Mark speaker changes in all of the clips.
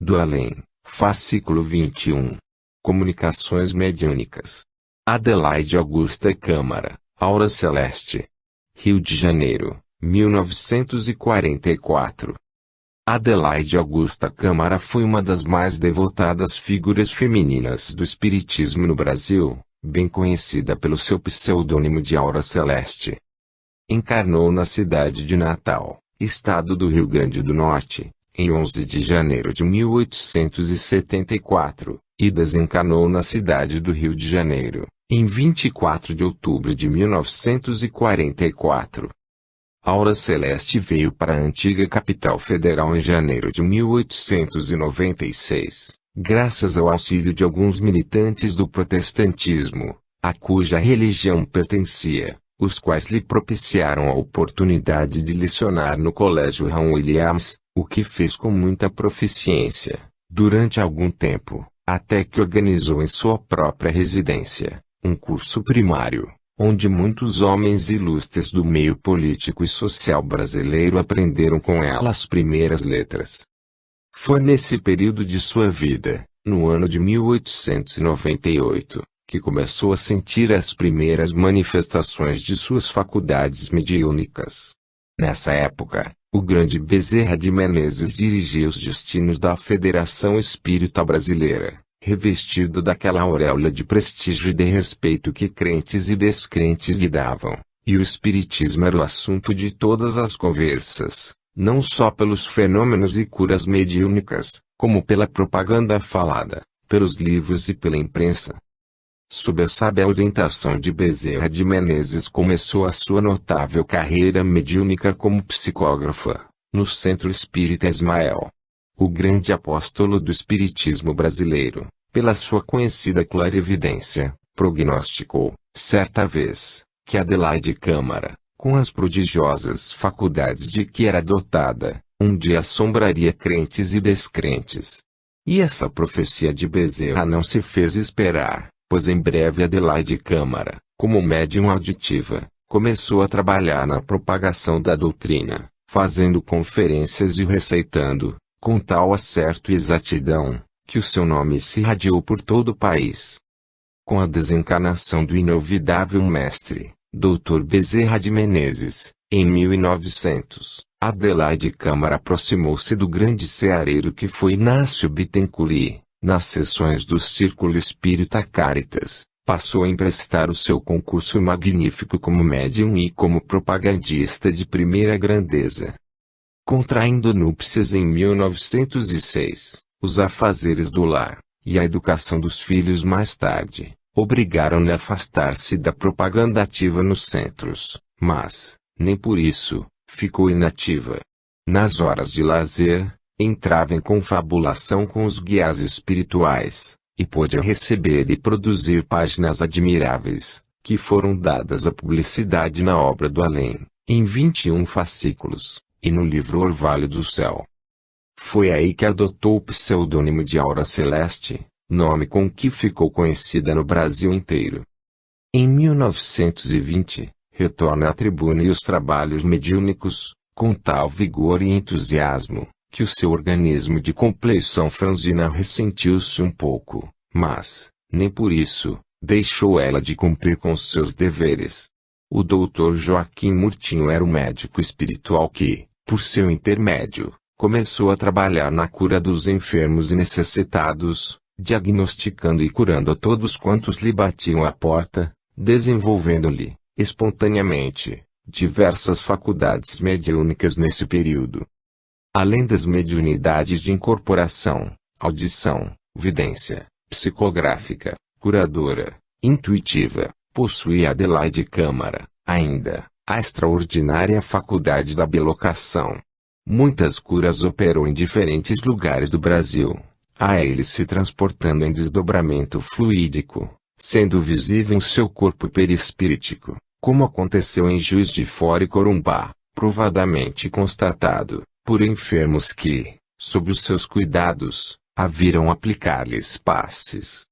Speaker 1: do Além, fascículo 21. Comunicações mediúnicas. Adelaide Augusta Câmara, Aura Celeste. Rio de Janeiro, 1944. Adelaide Augusta Câmara foi uma das mais devotadas figuras femininas do espiritismo no Brasil, bem conhecida pelo seu pseudônimo de Aura Celeste. Encarnou na cidade de Natal, estado do Rio Grande do Norte, em 11 de janeiro de 1874, e desencarnou na cidade do Rio de Janeiro, em 24 de outubro de 1944. Aura Celeste veio para a antiga capital federal em janeiro de 1896, graças ao auxílio de alguns militantes do protestantismo, a cuja religião pertencia, os quais lhe propiciaram a oportunidade de lecionar no Colégio Raul Williams, o que fez com muita proficiência, durante algum tempo, até que organizou em sua própria residência, um curso primário, onde muitos homens ilustres do meio político e social brasileiro aprenderam com ela as primeiras letras. Foi nesse período de sua vida, no ano de 1898, que começou a sentir as primeiras manifestações de suas faculdades mediúnicas. Nessa época, o grande Bezerra de Menezes dirigia os destinos da Federação Espírita Brasileira, revestido daquela auréola de prestígio e de respeito que crentes e descrentes lhe davam, e o espiritismo era o assunto de todas as conversas, não só pelos fenômenos e curas mediúnicas, como pela propaganda falada, pelos livros e pela imprensa. Sob a sábia orientação de Bezerra de Menezes começou a sua notável carreira mediúnica como psicógrafa, no Centro Espírita Ismael. O grande apóstolo do espiritismo brasileiro, pela sua conhecida clarividência, prognosticou, certa vez, que Adelaide Câmara, com as prodigiosas faculdades de que era dotada, um dia assombraria crentes e descrentes. E essa profecia de Bezerra não se fez esperar, pois em breve Adelaide Câmara, como médium auditiva, começou a trabalhar na propagação da doutrina, fazendo conferências e receitando, com tal acerto e exatidão, que o seu nome se irradiou por todo o país. Com a desencarnação do inovidável mestre, Dr. Bezerra de Menezes, em 1900, Adelaide Câmara aproximou-se do grande ceareiro que foi Inácio Bittencourt e, nas sessões do Círculo Espírita Caritas, passou a emprestar o seu concurso magnífico como médium e como propagandista de primeira grandeza. Contraindo núpcias em 1906, os afazeres do lar, e a educação dos filhos mais tarde, obrigaram-no a afastar-se da propaganda ativa nos centros, mas, nem por isso, ficou inativa. Nas horas de lazer, entrava em confabulação com os guias espirituais, e pôde receber e produzir páginas admiráveis, que foram dadas à publicidade na obra do Além, em 21 fascículos, e no livro Orvalho do Céu. Foi aí que adotou o pseudônimo de Aura Celeste, nome com que ficou conhecida no Brasil inteiro. Em 1920, retorna à tribuna e os trabalhos mediúnicos, com tal vigor e entusiasmo, que o seu organismo de compleição franzina ressentiu-se um pouco, mas, nem por isso, deixou ela de cumprir com seus deveres. O Dr. Joaquim Murtinho era o médico espiritual que, por seu intermédio, começou a trabalhar na cura dos enfermos e necessitados, diagnosticando e curando a todos quantos lhe batiam à porta, desenvolvendo-lhe, espontaneamente, diversas faculdades mediúnicas nesse período. Além das mediunidades de incorporação, audição, vidência, psicográfica, curadora, intuitiva, possuía Adelaide Câmara, ainda, a extraordinária faculdade da bilocação. Muitas curas operou em diferentes lugares do Brasil, a eles se transportando em desdobramento fluídico, sendo visível em seu corpo perispirítico, como aconteceu em Juiz de Fora e Corumbá, provadamente constatado, por enfermos que, sob os seus cuidados, a viram aplicar-lhes passes.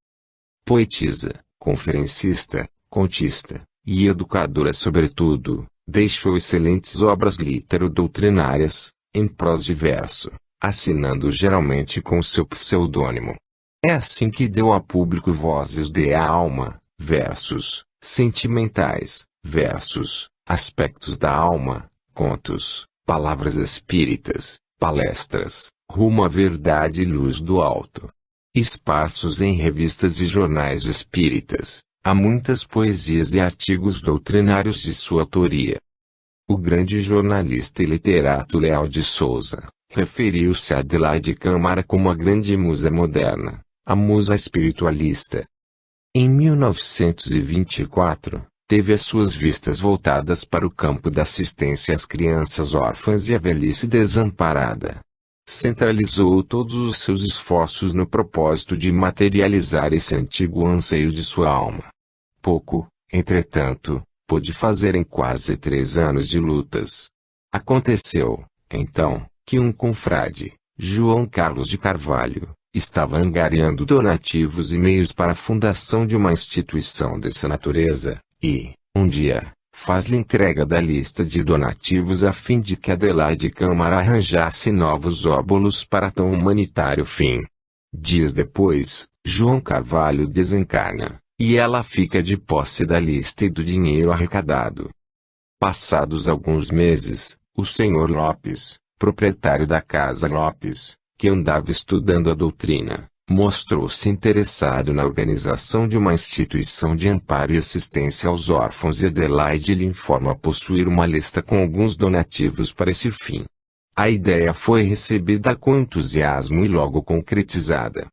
Speaker 1: Poetisa, conferencista, contista, e educadora sobretudo, deixou excelentes obras litero-doutrinárias, em prosa e verso, assinando geralmente com seu pseudônimo. É assim que deu a público Vozes de Alma, versos, sentimentais, versos, aspectos da alma, contos, palavras espíritas, palestras, rumo à verdade e luz do alto. Esparsos em revistas e jornais espíritas, há muitas poesias e artigos doutrinários de sua autoria. O grande jornalista e literato Leal de Souza referiu-se a Adelaide Câmara como a grande musa moderna, a musa espiritualista. Em 1924, teve as suas vistas voltadas para o campo da assistência às crianças órfãs e à velhice desamparada. Centralizou todos os seus esforços no propósito de materializar esse antigo anseio de sua alma. Pouco, entretanto, pôde fazer em quase 3 anos de lutas. Aconteceu, então, que um confrade, João Carlos de Carvalho, estava angariando donativos e meios para a fundação de uma instituição dessa natureza, e, um dia, faz-lhe entrega da lista de donativos a fim de que Adelaide Câmara arranjasse novos óbolos para tão humanitário fim. Dias depois, João Carvalho desencarna, e ela fica de posse da lista e do dinheiro arrecadado. Passados alguns meses, o Sr. Lopes, proprietário da Casa Lopes, que andava estudando a doutrina, mostrou-se interessado na organização de uma instituição de amparo e assistência aos órfãos e Adelaide lhe informa possuir uma lista com alguns donativos para esse fim. A ideia foi recebida com entusiasmo e logo concretizada.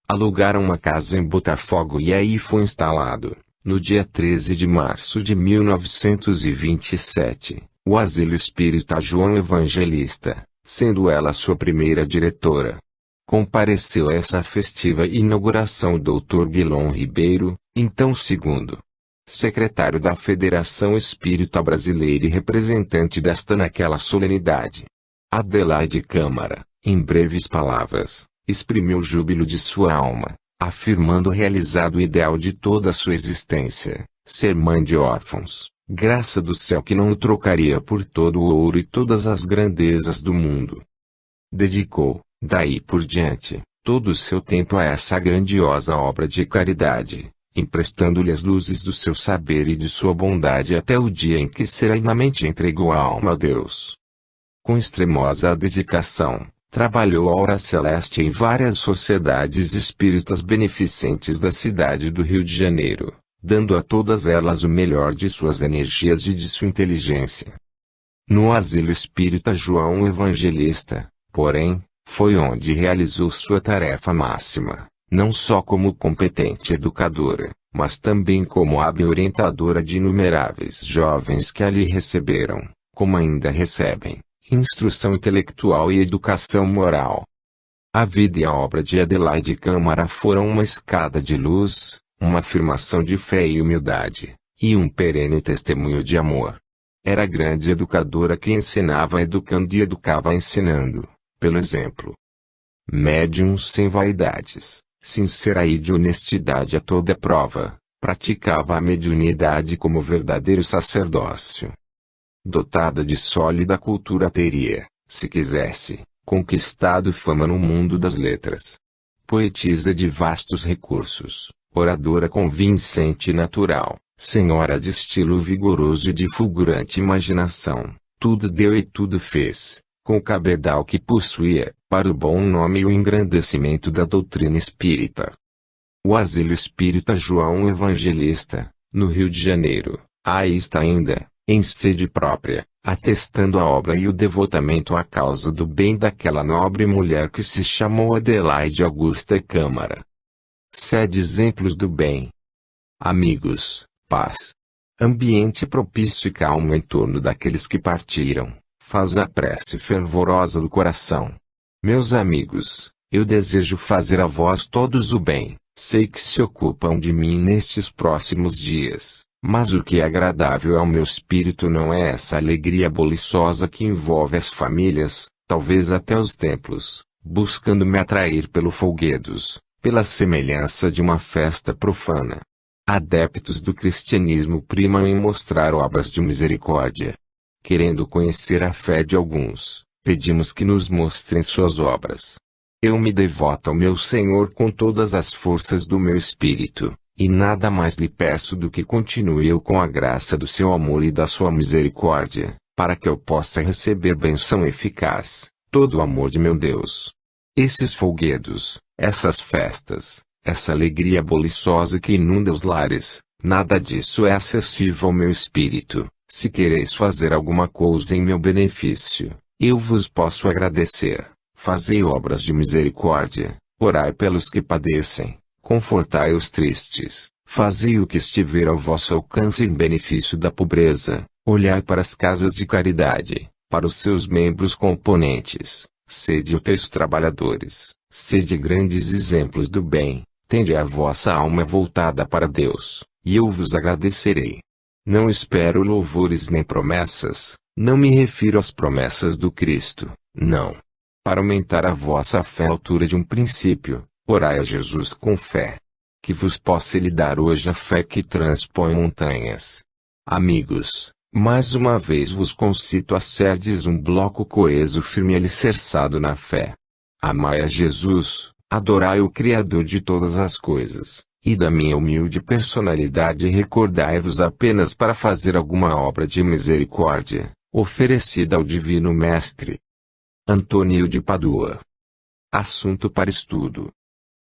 Speaker 1: Alugaram uma casa em Botafogo e aí foi instalado, no dia 13 de março de 1927, o Asilo Espírita João Evangelista, sendo ela sua primeira diretora. Compareceu a essa festiva inauguração o Dr. Guilom Ribeiro, então segundo secretário da Federação Espírita Brasileira e representante desta naquela solenidade. Adelaide Câmara, em breves palavras, exprimiu o júbilo de sua alma, afirmando realizado o ideal de toda a sua existência, ser mãe de órfãos, graça do céu que não o trocaria por todo o ouro e todas as grandezas do mundo. Dedicou, daí por diante, todo o seu tempo a essa grandiosa obra de caridade, emprestando-lhe as luzes do seu saber e de sua bondade até o dia em que serenamente entregou a alma a Deus. Com extremosa dedicação, trabalhou a hora celeste em várias sociedades espíritas beneficentes da cidade do Rio de Janeiro, dando a todas elas o melhor de suas energias e de sua inteligência. No Asilo Espírita João Evangelista, porém, foi onde realizou sua tarefa máxima, não só como competente educadora, mas também como hábil orientadora de inumeráveis jovens que ali receberam, como ainda recebem, instrução intelectual e educação moral. A vida e a obra de Adelaide Câmara foram uma escada de luz, uma afirmação de fé e humildade, e um perene testemunho de amor. Era grande educadora que ensinava educando e educava ensinando, pelo exemplo. Médium sem vaidades, sincera e de honestidade a toda prova, praticava a mediunidade como verdadeiro sacerdócio. Dotada de sólida cultura teria, se quisesse, conquistado fama no mundo das letras. Poetisa de vastos recursos, oradora convincente e natural, senhora de estilo vigoroso e de fulgurante imaginação, tudo deu e tudo fez, com o cabedal que possuía, para o bom nome e o engrandecimento da doutrina espírita. O Asilo Espírita João Evangelista, no Rio de Janeiro, aí está ainda, em sede própria, atestando a obra e o devotamento à causa do bem daquela nobre mulher que se chamou Adelaide Augusta Câmara. Sede exemplos do bem. Amigos, paz. Ambiente propício e calmo em torno daqueles que partiram, faz a prece fervorosa do coração. Meus amigos, eu desejo fazer a vós todos o bem, sei que se ocupam de mim nestes próximos dias. Mas o que é agradável ao meu espírito não é essa alegria boliçosa que envolve as famílias, talvez até os templos, buscando me atrair pelo folguedos, pela semelhança de uma festa profana. Adeptos do cristianismo primam em mostrar obras de misericórdia. Querendo conhecer a fé de alguns, pedimos que nos mostrem suas obras. Eu me devoto ao meu Senhor com todas as forças do meu espírito, e nada mais lhe peço do que continue eu com a graça do seu amor e da sua misericórdia, para que eu possa receber benção eficaz, todo o amor de meu Deus. Esses folguedos, essas festas, essa alegria boliçosa que inunda os lares, nada disso é acessível ao meu espírito. Se quereis fazer alguma coisa em meu benefício, eu vos posso agradecer. Fazei obras de misericórdia, orai pelos que padecem, confortai os tristes, fazei o que estiver ao vosso alcance em benefício da pobreza, olhai para as casas de caridade, para os seus membros componentes, sede úteis trabalhadores, sede grandes exemplos do bem, tende a vossa alma voltada para Deus, e eu vos agradecerei. Não espero louvores nem promessas, não me refiro às promessas do Cristo, não. Para aumentar a vossa fé à altura de um princípio, orai a Jesus com fé. Que vos possa lhe dar hoje a fé que transpõe montanhas. Amigos, mais uma vez vos concito a serdes um bloco coeso firme e alicerçado na fé. Amai a Jesus, adorai o Criador de todas as coisas, e da minha humilde personalidade recordai-vos apenas para fazer alguma obra de misericórdia, oferecida ao Divino Mestre. Antônio de Padua. Assunto para estudo.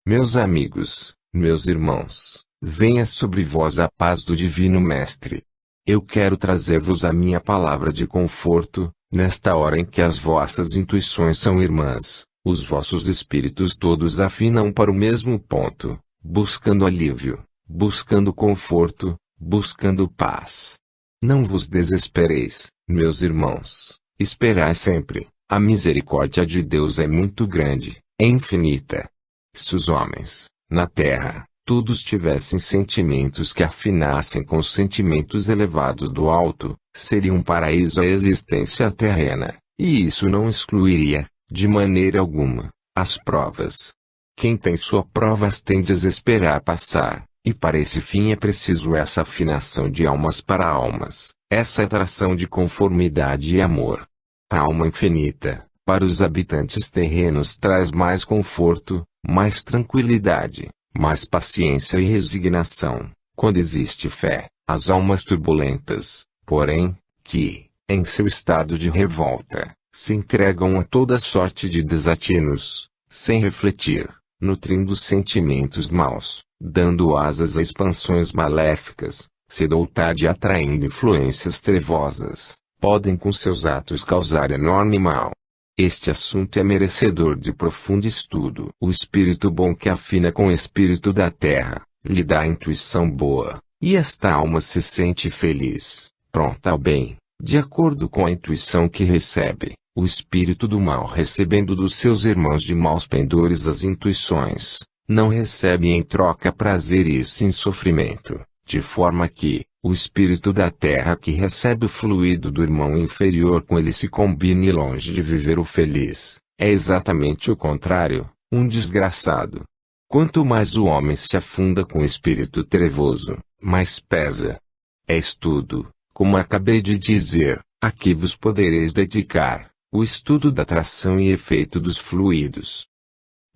Speaker 1: Meus amigos, meus irmãos, venha sobre vós a paz do Divino Mestre. Eu quero trazer-vos a minha palavra de conforto, nesta hora em que as vossas intuições são irmãs, os vossos espíritos todos afinam para o mesmo ponto, buscando alívio, buscando conforto, buscando paz. Não vos desespereis, meus irmãos, esperai sempre. A misericórdia de Deus é muito grande, é infinita. Se os homens, na terra, todos tivessem sentimentos que afinassem com os sentimentos elevados do alto, seria um paraíso a existência terrena, e isso não excluiria, de maneira alguma, as provas. Quem tem sua provas tende a esperar passar, e para esse fim é preciso essa afinação de almas para almas, essa atração de conformidade e amor. A alma infinita, para os habitantes terrenos traz mais conforto, mais tranquilidade, mais paciência e resignação, quando existe fé. As almas turbulentas, porém, que, em seu estado de revolta, se entregam a toda sorte de desatinos, sem refletir, nutrindo sentimentos maus, dando asas a expansões maléficas, cedo ou tarde atraindo influências trevosas, podem com seus atos causar enorme mal. Este assunto é merecedor de profundo estudo. O espírito bom que afina com o espírito da terra, lhe dá a intuição boa, e esta alma se sente feliz, pronta ao bem, de acordo com a intuição que recebe. O espírito do mal, recebendo dos seus irmãos de maus pendores as intuições, não recebe em troca prazer e sim sofrimento, de forma que, o espírito da terra que recebe o fluido do irmão inferior com ele se combine longe de viver o feliz, é exatamente o contrário, um desgraçado. Quanto mais o homem se afunda com o espírito trevoso, mais pesa. É estudo, como acabei de dizer, a que vos podereis dedicar, o estudo da atração e efeito dos fluidos.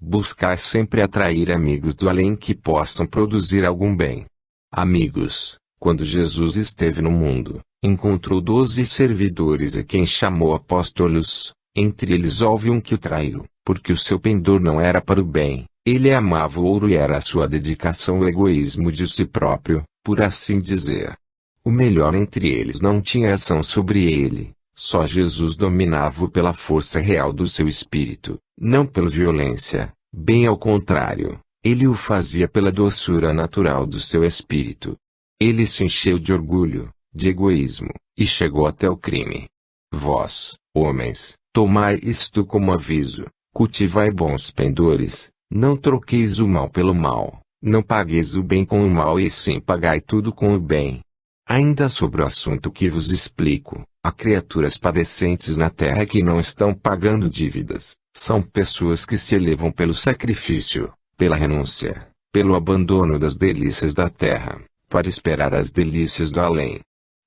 Speaker 1: Buscai sempre atrair amigos do além que possam produzir algum bem. Amigos, quando Jesus esteve no mundo, encontrou 12 servidores a quem chamou apóstolos, entre eles houve um que o traiu, porque o seu pendor não era para o bem, ele amava o ouro e era a sua dedicação o egoísmo de si próprio, por assim dizer. O melhor entre eles não tinha ação sobre ele, só Jesus dominava-o pela força real do seu espírito, não pela violência, bem ao contrário, ele o fazia pela doçura natural do seu espírito. Ele se encheu de orgulho, de egoísmo, e chegou até o crime. Vós, homens, tomai isto como aviso, cultivai bons pendores, não troqueis o mal pelo mal, não pagueis o bem com o mal e sim pagai tudo com o bem. Ainda sobre o assunto que vos explico, há criaturas padecentes na terra que não estão pagando dívidas, são pessoas que se elevam pelo sacrifício, pela renúncia, pelo abandono das delícias da terra, para esperar as delícias do além.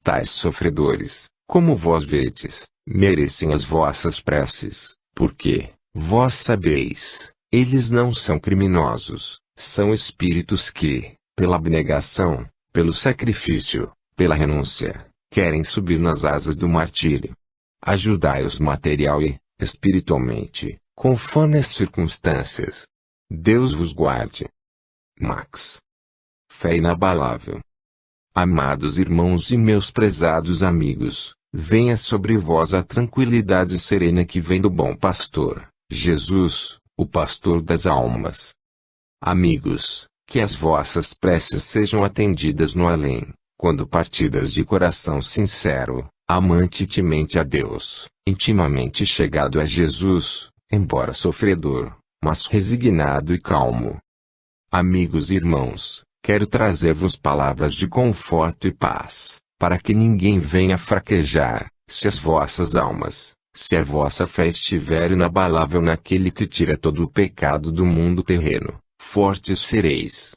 Speaker 1: Tais sofredores, como vós vedes, merecem as vossas preces, porque, vós sabeis, eles não são criminosos, são espíritos que, pela abnegação, pelo sacrifício, pela renúncia, querem subir nas asas do martírio. Ajudai-os material e, espiritualmente, conforme as circunstâncias. Deus vos guarde. Max. Fé inabalável. Amados irmãos e meus prezados amigos, venha sobre vós a tranquilidade serena que vem do bom pastor, Jesus, o pastor das almas. Amigos, que as vossas preces sejam atendidas no além, quando partidas de coração sincero, amante e temente a Deus, intimamente chegado a Jesus, embora sofredor, mas resignado e calmo. Amigos e irmãos, quero trazer-vos palavras de conforto e paz, para que ninguém venha fraquejar, se as vossas almas, se a vossa fé estiver inabalável naquele que tira todo o pecado do mundo terreno, fortes sereis.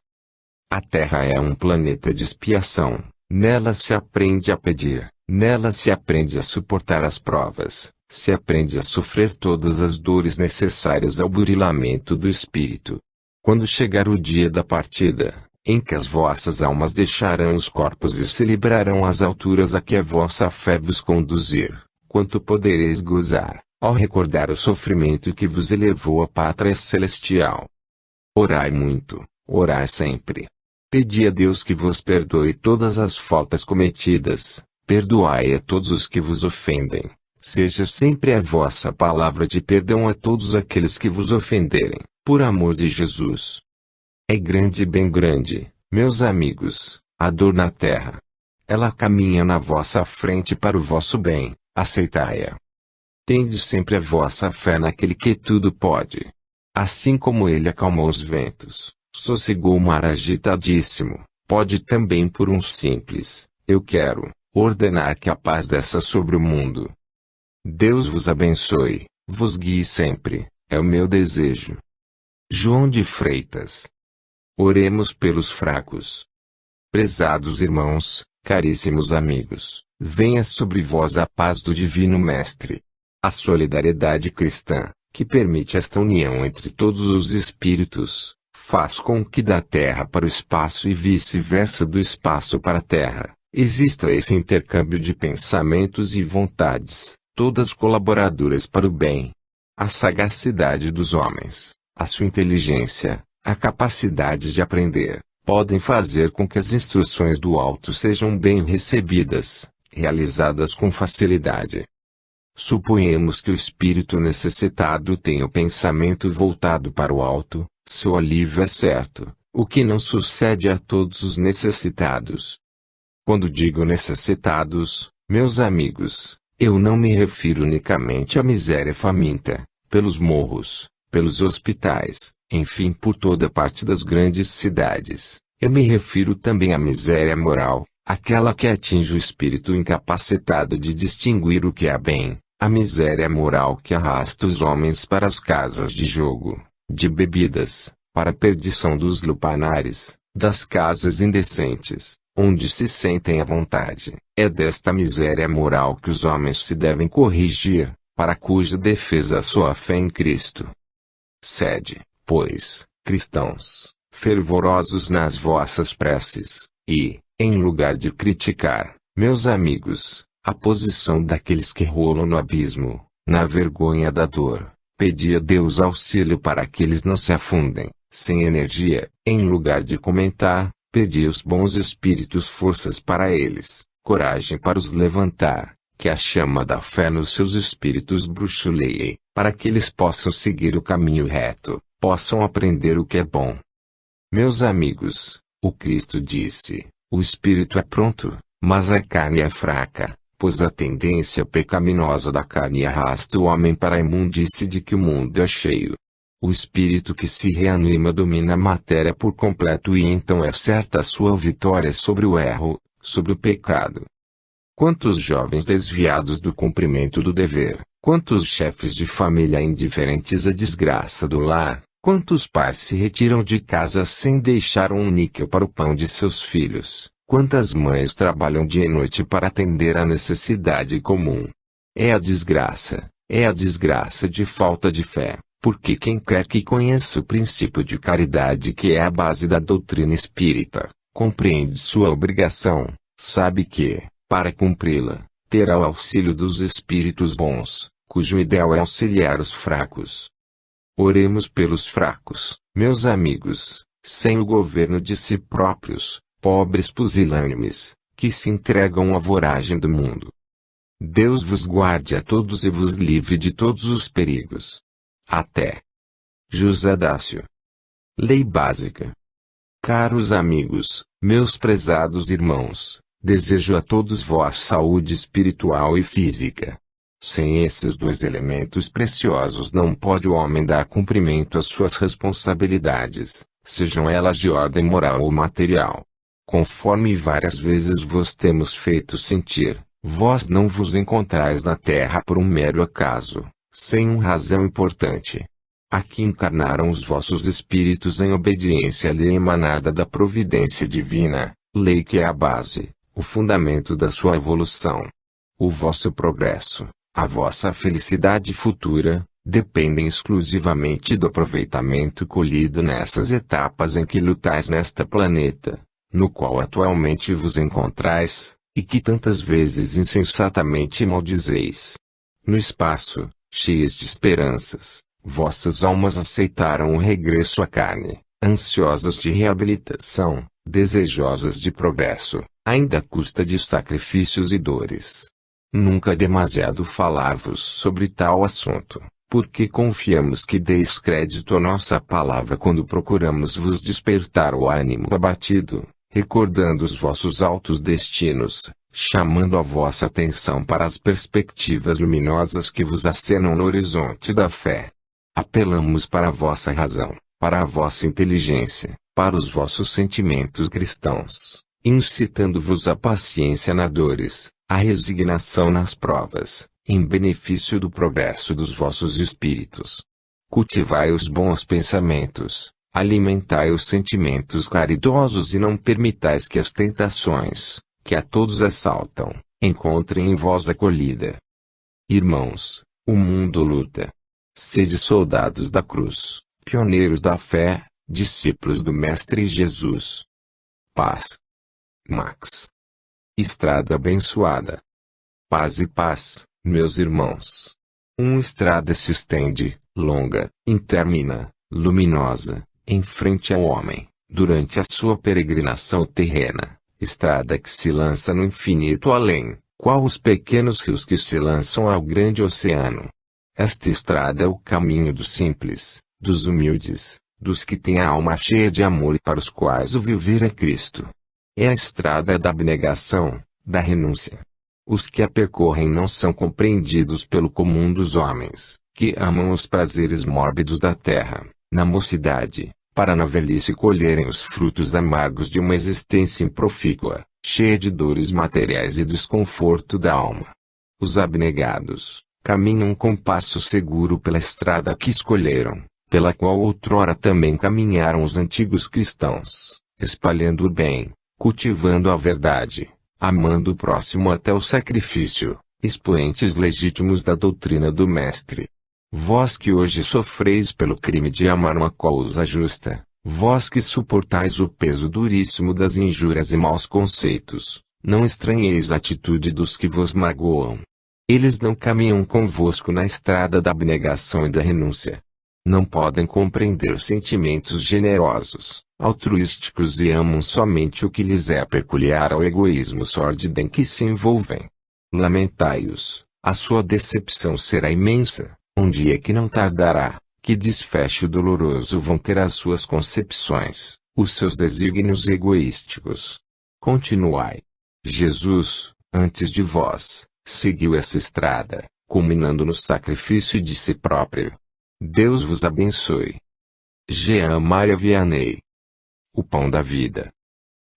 Speaker 1: A Terra é um planeta de expiação, nela se aprende a pedir, nela se aprende a suportar as provas, se aprende a sofrer todas as dores necessárias ao burilamento do espírito. Quando chegar o dia da partida, em que as vossas almas deixarão os corpos e se librarão às alturas a que a vossa fé vos conduzir, quanto podereis gozar, ao recordar o sofrimento que vos elevou à pátria celestial. Orai muito, orai sempre. Pedi a Deus que vos perdoe todas as faltas cometidas, perdoai a todos os que vos ofendem, seja sempre a vossa palavra de perdão a todos aqueles que vos ofenderem, por amor de Jesus. É grande e bem grande, meus amigos, a dor na terra. Ela caminha na vossa frente para o vosso bem, aceitai-a. Tende sempre a vossa fé naquele que tudo pode. Assim como ele acalmou os ventos, sossegou o mar agitadíssimo, pode também por um simples, eu quero, ordenar que a paz desça sobre o mundo. Deus vos abençoe, vos guie sempre, é o meu desejo. João de Freitas. Oremos pelos fracos. Prezados irmãos, caríssimos amigos, venha sobre vós a paz do Divino Mestre. A solidariedade cristã, que permite esta união entre todos os espíritos, faz com que da terra para o espaço e vice-versa do espaço para a terra, exista esse intercâmbio de pensamentos e vontades, todas colaboradoras para o bem. A sagacidade dos homens, a sua inteligência, a capacidade de aprender, podem fazer com que as instruções do alto sejam bem recebidas, realizadas com facilidade. Suponhamos que o espírito necessitado tenha o pensamento voltado para o alto, seu alívio é certo, o que não sucede a todos os necessitados. Quando digo necessitados, meus amigos, eu não me refiro unicamente à miséria faminta, pelos morros, pelos hospitais, enfim por toda parte das grandes cidades. Eu me refiro também à miséria moral, aquela que atinge o espírito incapacitado de distinguir o que é bem, a miséria moral que arrasta os homens para as casas de jogo, de bebidas, para a perdição dos lupanares, das casas indecentes, onde se sentem à vontade. É desta miséria moral que os homens se devem corrigir, para cuja defesa a sua fé em Cristo. Sede, pois, cristãos, fervorosos nas vossas preces, e, em lugar de criticar, meus amigos, a posição daqueles que rolam no abismo, na vergonha da dor, pedi a Deus auxílio para que eles não se afundem, sem energia, em lugar de comentar, pedi aos bons espíritos forças para eles, coragem para os levantar, que a chama da fé nos seus espíritos bruxuleie, para que eles possam seguir o caminho reto, possam aprender o que é bom. Meus amigos, o Cristo disse, o espírito é pronto, mas a carne é fraca, pois a tendência pecaminosa da carne arrasta o homem para a imundície de que o mundo é cheio. O espírito que se reanima domina a matéria por completo e então é certa a sua vitória sobre o erro, sobre o pecado. Quantos jovens desviados do cumprimento do dever, quantos chefes de família indiferentes à desgraça do lar, quantos pais se retiram de casa sem deixar um níquel para o pão de seus filhos, quantas mães trabalham dia e noite para atender à necessidade comum. É a desgraça de falta de fé, porque quem quer que conheça o princípio de caridade que é a base da doutrina espírita, compreende sua obrigação, sabe que, para cumpri-la, terá o auxílio dos espíritos bons, cujo ideal é auxiliar os fracos. Oremos pelos fracos, meus amigos, sem o governo de si próprios, pobres pusilânimes, que se entregam à voragem do mundo. Deus vos guarde a todos e vos livre de todos os perigos. Até. José Dácio. Lei Básica. Caros amigos, meus prezados irmãos, desejo a todos vós saúde espiritual e física. Sem esses dois elementos preciosos não pode o homem dar cumprimento às suas responsabilidades, sejam elas de ordem moral ou material. Conforme várias vezes vos temos feito sentir, vós não vos encontrais na terra por um mero acaso, sem uma razão importante. Aqui encarnaram os vossos espíritos em obediência à lei emanada da providência divina, lei que é a base, o fundamento da sua evolução. O vosso progresso, a vossa felicidade futura, dependem exclusivamente do aproveitamento colhido nessas etapas em que lutais nesta planeta, no qual atualmente vos encontrais, e que tantas vezes insensatamente maldizeis. No espaço, cheias de esperanças, vossas almas aceitaram o regresso à carne, ansiosas de reabilitação, desejosas de progresso, ainda à custa de sacrifícios e dores. Nunca é demasiado falar-vos sobre tal assunto, porque confiamos que deis crédito à nossa palavra quando procuramos vos despertar o ânimo abatido, recordando os vossos altos destinos, chamando a vossa atenção para as perspectivas luminosas que vos acenam no horizonte da fé. Apelamos para a vossa razão, para a vossa inteligência, para os vossos sentimentos cristãos, incitando-vos à paciência nas dores, à resignação nas provas, em benefício do progresso dos vossos espíritos. Cultivai os bons pensamentos, alimentai os sentimentos caridosos e não permitais que as tentações, que a todos assaltam, encontrem em vós acolhida. Irmãos, o mundo luta. Sede soldados da cruz, pioneiros da fé, discípulos do Mestre Jesus. Paz. Max. Estrada abençoada. Paz e paz, meus irmãos. Uma estrada se estende, longa, intermina, luminosa, em frente ao homem, durante a sua peregrinação terrena, estrada que se lança no infinito além, qual os pequenos rios que se lançam ao grande oceano. Esta estrada é o caminho dos simples, dos humildes, dos que têm a alma cheia de amor e para os quais o viver é Cristo. É a estrada da abnegação, da renúncia. Os que a percorrem não são compreendidos pelo comum dos homens, que amam os prazeres mórbidos da terra, na mocidade, para na velhice colherem os frutos amargos de uma existência improfícua, cheia de dores materiais e desconforto da alma. Os abnegados caminham com passo seguro pela estrada que escolheram, pela qual outrora também caminharam os antigos cristãos, espalhando o bem, cultivando a verdade, amando o próximo até o sacrifício, expoentes legítimos da doutrina do Mestre. Vós que hoje sofreis pelo crime de amar uma causa justa, vós que suportais o peso duríssimo das injúrias e maus conceitos, não estranheis a atitude dos que vos magoam. Eles não caminham convosco na estrada da abnegação e da renúncia. Não podem compreender sentimentos generosos, altruísticos e amam somente o que lhes é peculiar ao egoísmo sórdido em que se envolvem. Lamentai-os, a sua decepção será imensa, um dia que não tardará, que desfecho doloroso vão ter as suas concepções, os seus desígnios egoísticos. Continuai. Jesus, antes de vós, seguiu essa estrada, culminando no sacrifício de si próprio. Deus vos abençoe. Jean Maria Vianney. O pão da vida.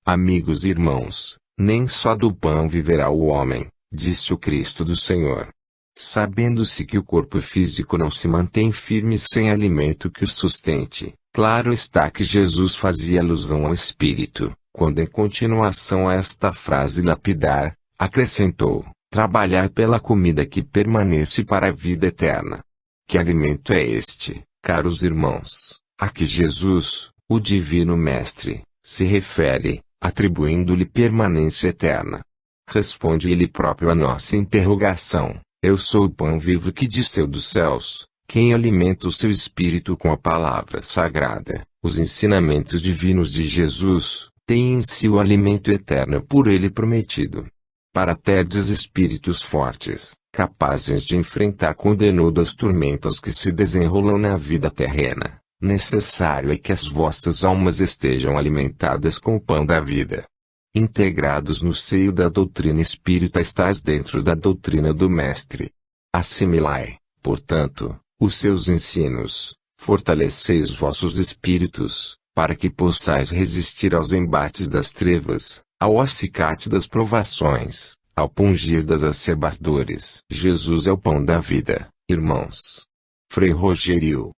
Speaker 1: Amigos e irmãos, nem só do pão viverá o homem, disse o Cristo do Senhor. Sabendo-se que o corpo físico não se mantém firme sem alimento que o sustente, claro está que Jesus fazia alusão ao espírito, quando em continuação a esta frase lapidar, acrescentou: trabalhar pela comida que permanece para a vida eterna. Que alimento é este, caros irmãos, a que Jesus, o Divino Mestre, se refere, atribuindo-lhe permanência eterna? Responde ele próprio à nossa interrogação: eu sou o pão vivo que desceu dos céus. Quem alimenta o seu espírito com a palavra sagrada, os ensinamentos divinos de Jesus, tem em si o alimento eterno por ele prometido. Para terdes espíritos fortes, capazes de enfrentar com denodo as tormentas que se desenrolam na vida terrena, necessário é que as vossas almas estejam alimentadas com o pão da vida. Integrados no seio da doutrina espírita, estais dentro da doutrina do Mestre. Assimilai, portanto, os seus ensinos, fortalecei os vossos espíritos, para que possais resistir aos embates das trevas, ao acicate das provações, ao pungir das acerbas dores. Jesus é o pão da vida, irmãos. Frei Rogério.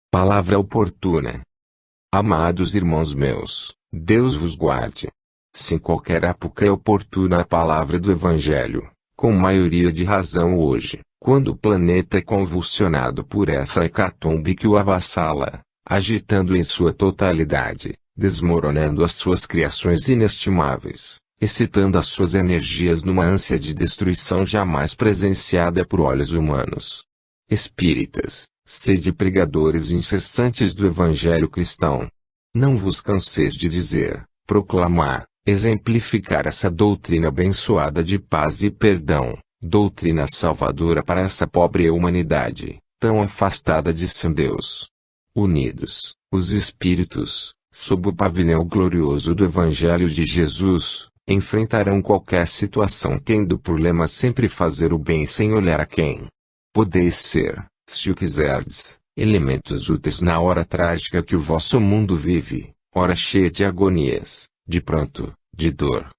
Speaker 1: Palavra oportuna. Amados irmãos meus, Deus vos guarde. Se em qualquer época é oportuna a palavra do Evangelho, com maioria de razão hoje, quando o planeta é convulsionado por essa hecatombe que o avassala, agitando em sua totalidade, desmoronando as suas criações inestimáveis, excitando as suas energias numa ânsia de destruição jamais presenciada por olhos humanos. Espíritas, sede pregadores incessantes do Evangelho cristão. Não vos canseis de dizer, proclamar, exemplificar essa doutrina abençoada de paz e perdão, doutrina salvadora para essa pobre humanidade, tão afastada de seu Deus. Unidos, os espíritos, sob o pavilhão glorioso do Evangelho de Jesus, enfrentarão qualquer situação tendo por lema sempre fazer o bem sem olhar a quem. Podeis ser, se o quiserdes, elementos úteis na hora trágica que o vosso mundo vive, hora cheia de agonias, de pranto, de dor.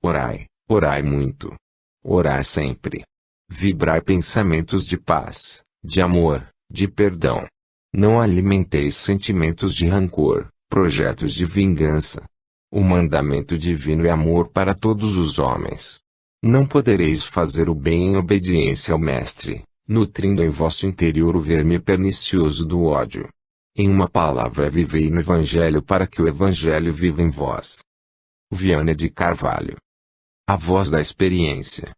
Speaker 1: Orai, orai muito. Orai sempre. Vibrai pensamentos de paz, de amor, de perdão. Não alimenteis sentimentos de rancor, projetos de vingança. O mandamento divino é amor para todos os homens. Não podereis fazer o bem em obediência ao Mestre, nutrindo em vosso interior o verme pernicioso do ódio. Em uma palavra, vivei no Evangelho para que o Evangelho viva em vós. Viana de Carvalho. A voz da experiência.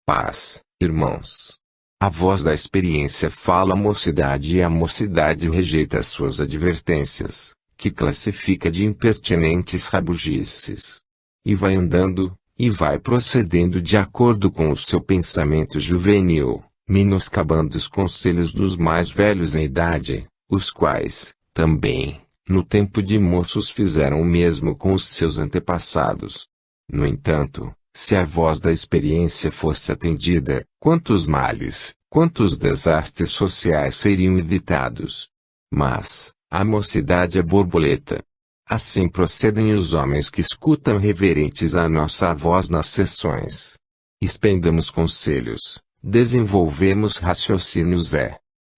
Speaker 1: Paz, irmãos. A voz da experiência fala à mocidade e a mocidade rejeita as suas advertências, que classifica de impertinentes rabugices. E vai andando, e vai procedendo de acordo com o seu pensamento juvenil, menoscabando os conselhos dos mais velhos em idade, os quais, também, no tempo de moços fizeram o mesmo com os seus antepassados. No entanto, se a voz da experiência fosse atendida, quantos males, quantos desastres sociais seriam evitados? Mas, a mocidade é borboleta. Assim procedem os homens que escutam reverentes a nossa voz nas sessões. Expendamos conselhos, desenvolvemos raciocínios,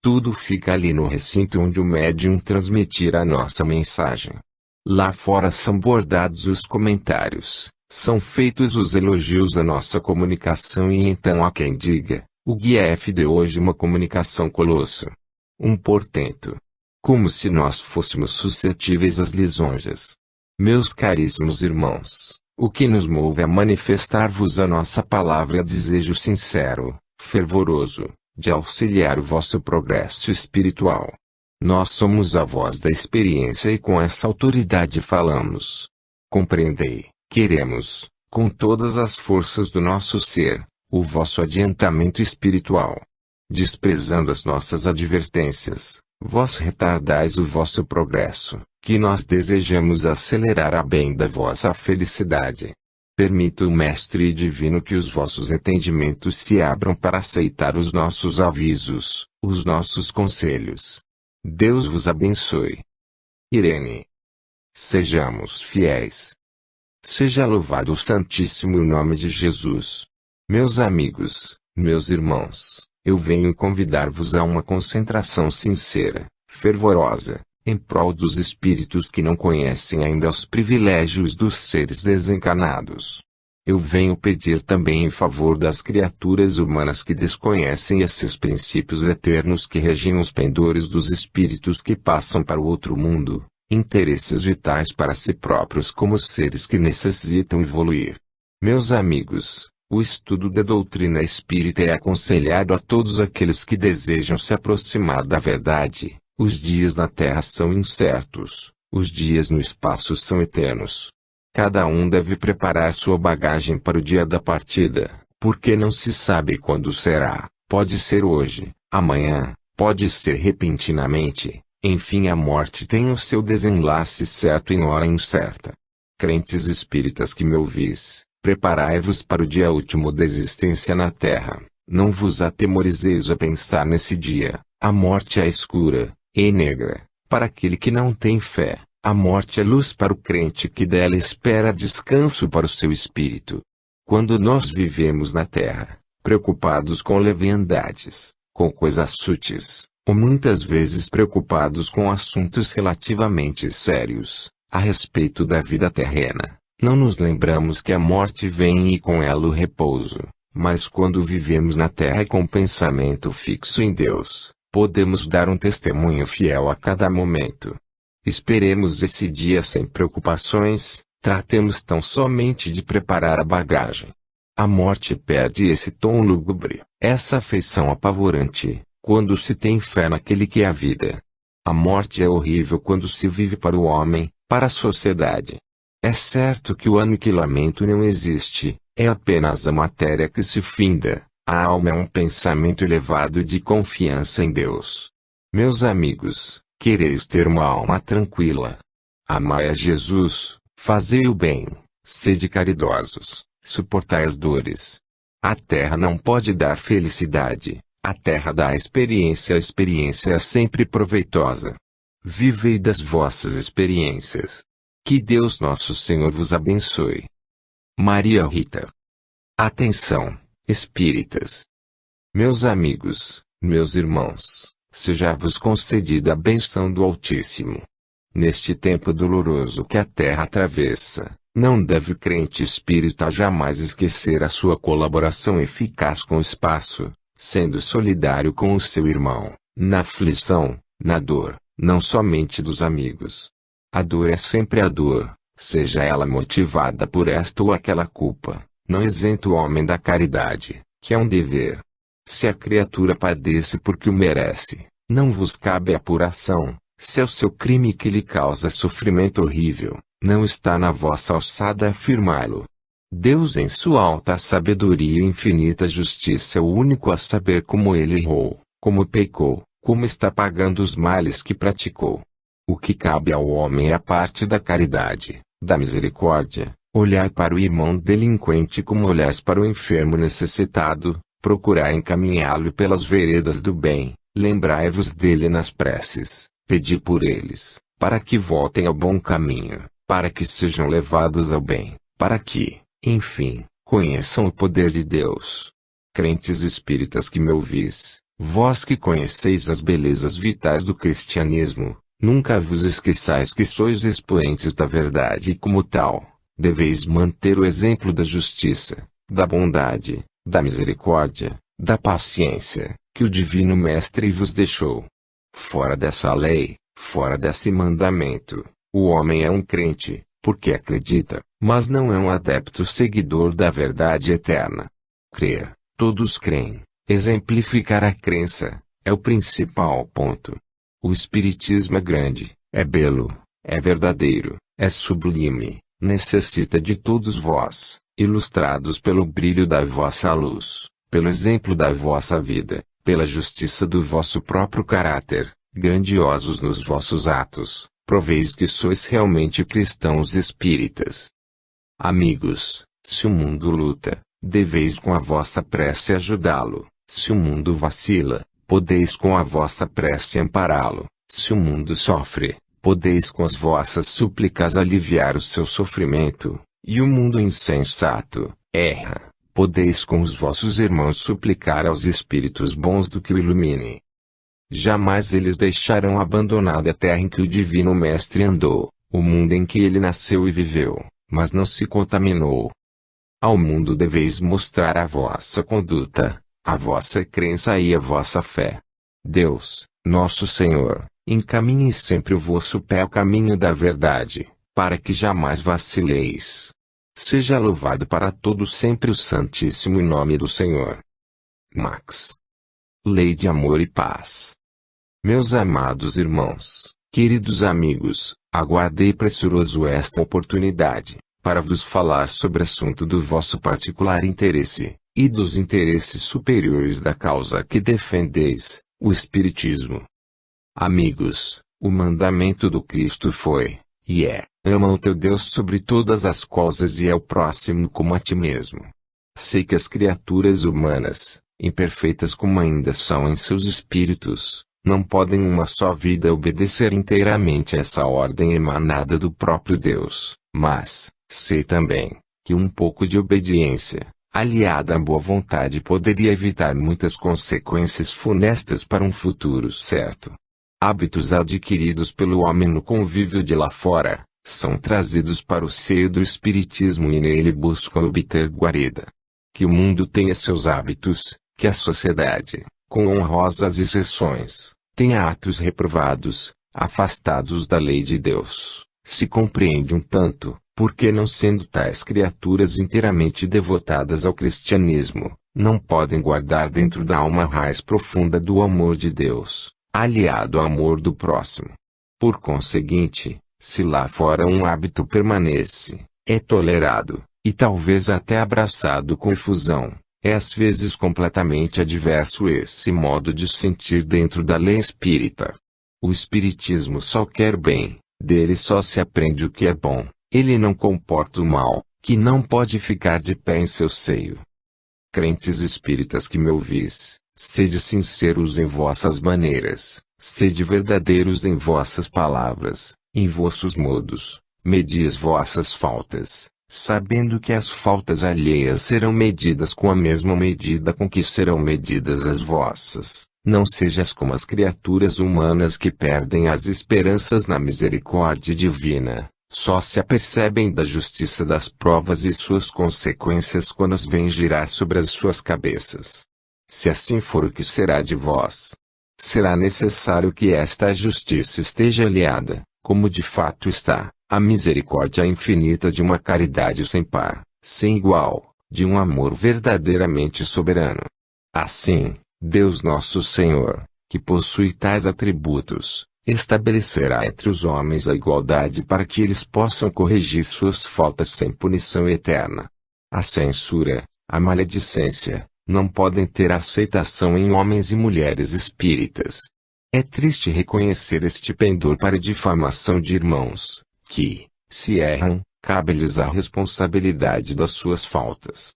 Speaker 1: tudo fica ali no recinto onde o médium transmitir a nossa mensagem. Lá fora são bordados os comentários, são feitos os elogios à nossa comunicação e então há quem diga, o guia F de hoje uma comunicação colosso. Um portento. Como se nós fôssemos suscetíveis às lisonjas. Meus caríssimos irmãos, o que nos move a manifestar-vos a nossa palavra é desejo sincero, fervoroso, de auxiliar o vosso progresso espiritual. Nós somos a voz da experiência e com essa autoridade falamos. Compreendei, queremos, com todas as forças do nosso ser, o vosso adiantamento espiritual. Desprezando as nossas advertências, vós retardais o vosso progresso, que nós desejamos acelerar a bem da vossa felicidade. Permita o Mestre Divino que os vossos entendimentos se abram para aceitar os nossos avisos, os nossos conselhos. Deus vos abençoe. Irene. Sejamos fiéis. Seja louvado o santíssimo nome de Jesus. Meus amigos, meus irmãos, eu venho convidar-vos a uma concentração sincera, fervorosa, em prol dos espíritos que não conhecem ainda os privilégios dos seres desencarnados. Eu venho pedir também em favor das criaturas humanas que desconhecem esses princípios eternos que regem os pendores dos espíritos que passam para o outro mundo, interesses vitais para si próprios como seres que necessitam evoluir. Meus amigos, o estudo da doutrina espírita é aconselhado a todos aqueles que desejam se aproximar da verdade. Os dias na Terra são incertos, os dias no espaço são eternos. Cada um deve preparar sua bagagem para o dia da partida, porque não se sabe quando será. Pode ser hoje, amanhã, pode ser repentinamente. Enfim, a morte tem o seu desenlace certo em hora incerta. Crentes espíritas que me ouvis, preparai-vos para o dia último da existência na Terra. Não vos atemorizeis a pensar nesse dia. A morte é escura e negra para aquele que não tem fé. A morte é luz para o crente que dela espera descanso para o seu espírito. Quando nós vivemos na Terra, preocupados com leviandades, com coisas sutis, ou muitas vezes preocupados com assuntos relativamente sérios, a respeito da vida terrena, não nos lembramos que a morte vem e com ela o repouso. Mas quando vivemos na Terra com pensamento fixo em Deus, podemos dar um testemunho fiel a cada momento. Esperemos esse dia sem preocupações, tratemos tão somente de preparar a bagagem. A morte perde esse tom lúgubre, essa afeição apavorante, quando se tem fé naquele que é a vida. A morte é horrível quando se vive para o homem, para a sociedade. É certo que o aniquilamento não existe, é apenas a matéria que se finda. A alma é um pensamento elevado de confiança em Deus. Meus amigos, quereis ter uma alma tranquila? Amai a Jesus, fazei o bem, sede caridosos, suportai as dores. A terra não pode dar felicidade, a terra dá a experiência é sempre proveitosa. Vivei das vossas experiências. Que Deus Nosso Senhor vos abençoe. Maria Rita. Atenção, espíritas. Meus amigos, meus irmãos, seja-vos concedida a benção do Altíssimo. Neste tempo doloroso que a Terra atravessa, não deve o crente espírita jamais esquecer a sua colaboração eficaz com o espaço, sendo solidário com o seu irmão, na aflição, na dor, não somente dos amigos. A dor é sempre a dor, seja ela motivada por esta ou aquela culpa, não isenta o homem da caridade, que é um dever. Se a criatura padece porque o merece, não vos cabe apuração. Se é o seu crime que lhe causa sofrimento horrível, não está na vossa alçada afirmá-lo. Deus em sua alta sabedoria e infinita justiça é o único a saber como ele errou, como pecou, como está pagando os males que praticou. O que cabe ao homem é a parte da caridade, da misericórdia, olhar para o irmão delinquente como olhais para o enfermo necessitado, procurar encaminhá-lo pelas veredas do bem, lembrai-vos dele nas preces, pedi por eles, para que voltem ao bom caminho, para que sejam levados ao bem, para que, enfim, conheçam o poder de Deus. Crentes espíritas que me ouvis, vós que conheceis as belezas vitais do cristianismo, nunca vos esqueçais que sois expoentes da verdade e como tal, deveis manter o exemplo da justiça, da bondade, da misericórdia, da paciência, que o Divino Mestre vos deixou. Fora dessa lei, fora desse mandamento, o homem é um crente, porque acredita, mas não é um adepto seguidor da verdade eterna. Crer, todos creem. Exemplificar a crença, é o principal ponto. O Espiritismo é grande, é belo, é verdadeiro, é sublime, necessita de todos vós, ilustrados pelo brilho da vossa luz, pelo exemplo da vossa vida, pela justiça do vosso próprio caráter, grandiosos nos vossos atos, proveis que sois realmente cristãos espíritas. Amigos, se o mundo luta, deveis com a vossa prece ajudá-lo. Se o mundo vacila, podeis com a vossa prece ampará-lo. Se o mundo sofre, podeis com as vossas súplicas aliviar o seu sofrimento. E o mundo insensato, erra, podeis com os vossos irmãos suplicar aos espíritos bons do que o ilumine. Jamais eles deixarão abandonada a terra em que o Divino Mestre andou, o mundo em que ele nasceu e viveu, mas não se contaminou. Ao mundo deveis mostrar a vossa conduta, a vossa crença e a vossa fé. Deus, nosso Senhor, encaminhe sempre o vosso pé ao caminho da verdade, para que jamais vacileis. Seja louvado para todos sempre o santíssimo nome do Senhor. Max. Lei de amor e paz. Meus amados irmãos, queridos amigos, aguardei pressuroso esta oportunidade, para vos falar sobre assunto do vosso particular interesse, e dos interesses superiores da causa que defendeis, o Espiritismo. Amigos, o mandamento do Cristo foi, e é, ama o teu Deus sobre todas as coisas e ao próximo como a ti mesmo. Sei que as criaturas humanas, imperfeitas como ainda são em seus espíritos, não podem uma só vida obedecer inteiramente a essa ordem emanada do próprio Deus, mas, sei também, que um pouco de obediência, aliada à boa vontade poderia evitar muitas consequências funestas para um futuro certo. Hábitos adquiridos pelo homem no convívio de lá fora, são trazidos para o seio do Espiritismo e nele buscam obter guarida. Que o mundo tenha seus hábitos, que a sociedade, com honrosas exceções, tenha atos reprovados, afastados da lei de Deus, se compreende um tanto, porque não sendo tais criaturas inteiramente devotadas ao cristianismo, não podem guardar dentro da alma a raiz profunda do amor de Deus, aliado ao amor do próximo. Por conseguinte, se lá fora um hábito permanece, é tolerado, e talvez até abraçado com efusão, é às vezes completamente adverso esse modo de sentir dentro da lei espírita. O Espiritismo só quer bem, dele só se aprende o que é bom, ele não comporta o mal, que não pode ficar de pé em seu seio. Crentes espíritas que me ouvis, sede sinceros em vossas maneiras, sede verdadeiros em vossas palavras, em vossos modos, medi as vossas faltas, sabendo que as faltas alheias serão medidas com a mesma medida com que serão medidas as vossas. Não sejas como as criaturas humanas que perdem as esperanças na misericórdia divina, só se apercebem da justiça das provas e suas consequências quando as vêm girar sobre as suas cabeças. Se assim for, o que será de vós? Será necessário que esta justiça esteja aliada, como de fato está, à misericórdia infinita de uma caridade sem par, sem igual, de um amor verdadeiramente soberano. Assim, Deus nosso Senhor, que possui tais atributos, estabelecerá entre os homens a igualdade para que eles possam corrigir suas faltas sem punição eterna. A censura, a maledicência, não podem ter aceitação em homens e mulheres espíritas. É triste reconhecer este pendor para difamação de irmãos, que, se erram, cabe-lhes a responsabilidade das suas faltas.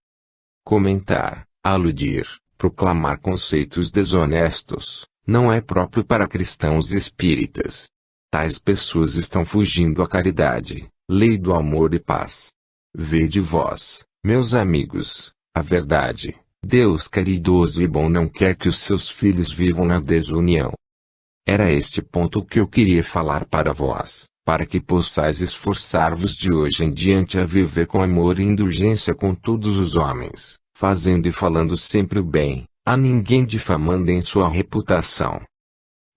Speaker 1: Comentar, aludir, proclamar conceitos desonestos, não é próprio para cristãos espíritas. Tais pessoas estão fugindo à caridade, lei do amor e paz. Vede vós, meus amigos, a verdade. Deus caridoso e bom não quer que os seus filhos vivam na desunião. Era este ponto que eu queria falar para vós, para que possais esforçar-vos de hoje em diante a viver com amor e indulgência com todos os homens, fazendo e falando sempre o bem, a ninguém difamando em sua reputação.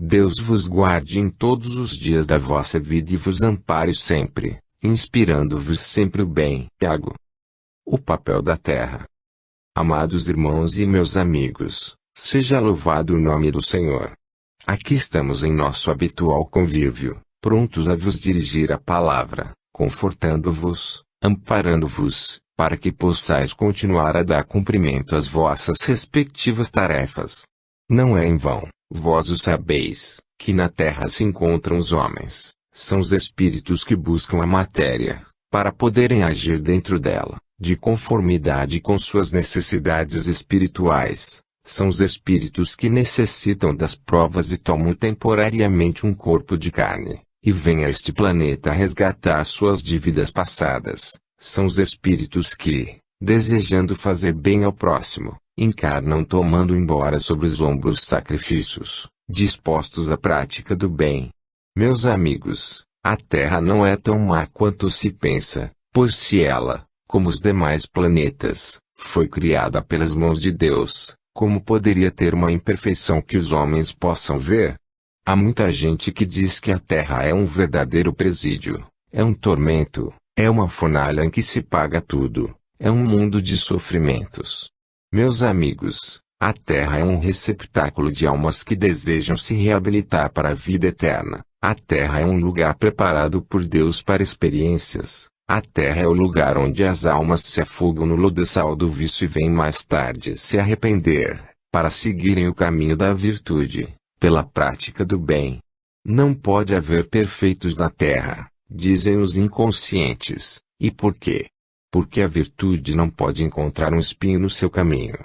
Speaker 1: Deus vos guarde em todos os dias da vossa vida e vos ampare sempre, inspirando-vos sempre o bem. Tiago. O papel da terra. Amados irmãos e meus amigos, seja louvado o nome do Senhor. Aqui estamos em nosso habitual convívio, prontos a vos dirigir a palavra, confortando-vos, amparando-vos, para que possais continuar a dar cumprimento às vossas respectivas tarefas. Não é em vão, vós o sabeis, que na terra se encontram os homens, são os espíritos que buscam a matéria, para poderem agir dentro dela, de conformidade com suas necessidades espirituais. São os espíritos que necessitam das provas e tomam temporariamente um corpo de carne, e vêm a este planeta resgatar suas dívidas passadas. São os espíritos que, desejando fazer bem ao próximo, encarnam tomando embora sobre os ombros sacrifícios, dispostos à prática do bem. Meus amigos, a terra não é tão má quanto se pensa, pois se ela, como os demais planetas, foi criada pelas mãos de Deus. Como poderia ter uma imperfeição que os homens possam ver? Há muita gente que diz que a Terra é um verdadeiro presídio, é um tormento, é uma fornalha em que se paga tudo, é um mundo de sofrimentos. Meus amigos, a Terra é um receptáculo de almas que desejam se reabilitar para a vida eterna. A Terra é um lugar preparado por Deus para experiências. A Terra é o lugar onde as almas se afogam no lodaçal do vício e vêm mais tarde se arrepender, para seguirem o caminho da virtude, pela prática do bem. Não pode haver perfeitos na Terra, dizem os inconscientes. E por quê? Porque a virtude não pode encontrar um espinho no seu caminho.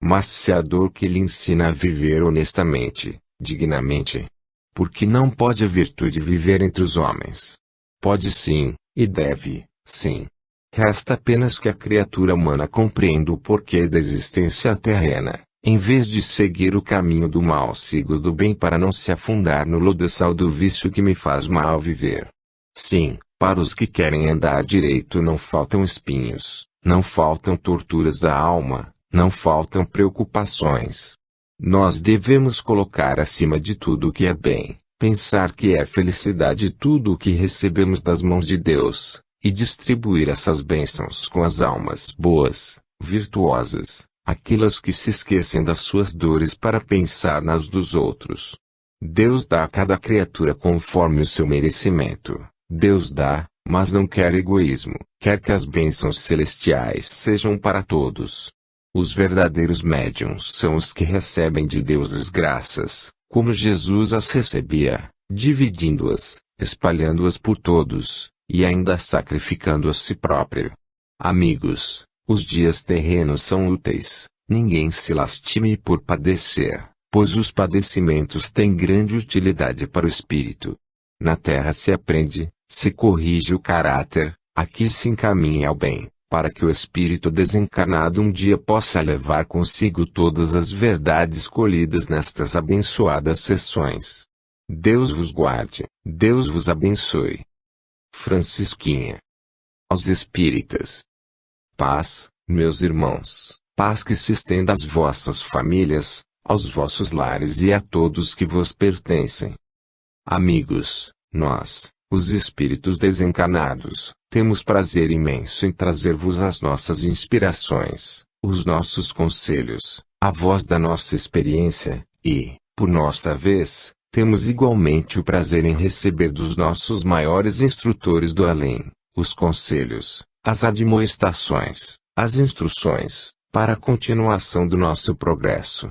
Speaker 1: Mas se a dor que lhe ensina a viver honestamente, dignamente. Porque não pode a virtude viver entre os homens? Pode sim, e deve, sim. Resta apenas que a criatura humana compreenda o porquê da existência terrena. Em vez de seguir o caminho do mal, sigo do bem para não se afundar no lodaçal do vício que me faz mal viver. Sim, para os que querem andar direito não faltam espinhos, não faltam torturas da alma, não faltam preocupações. Nós devemos colocar acima de tudo o que é bem, pensar que é felicidade tudo o que recebemos das mãos de Deus, e distribuir essas bênçãos com as almas boas, virtuosas, aquelas que se esquecem das suas dores para pensar nas dos outros. Deus dá a cada criatura conforme o seu merecimento. Deus dá, mas não quer egoísmo, quer que as bênçãos celestiais sejam para todos. Os verdadeiros médiuns são os que recebem de Deus as graças, como Jesus as recebia, dividindo-as, espalhando-as por todos, e ainda sacrificando a si próprio. Amigos, os dias terrenos são úteis, ninguém se lastime por padecer, pois os padecimentos têm grande utilidade para o espírito. Na terra se aprende, se corrige o caráter, aqui se encaminha ao bem, para que o espírito desencarnado um dia possa levar consigo todas as verdades colhidas nestas abençoadas sessões. Deus vos guarde, Deus vos abençoe. Francisquinha. Aos espíritas. Paz, meus irmãos, paz que se estenda às vossas famílias, aos vossos lares e a todos que vos pertencem. Amigos, nós, os espíritos desencarnados, temos prazer imenso em trazer-vos as nossas inspirações, os nossos conselhos, a voz da nossa experiência, e, por nossa vez, temos igualmente o prazer em receber dos nossos maiores instrutores do além, os conselhos, as admoestações, as instruções, para a continuação do nosso progresso.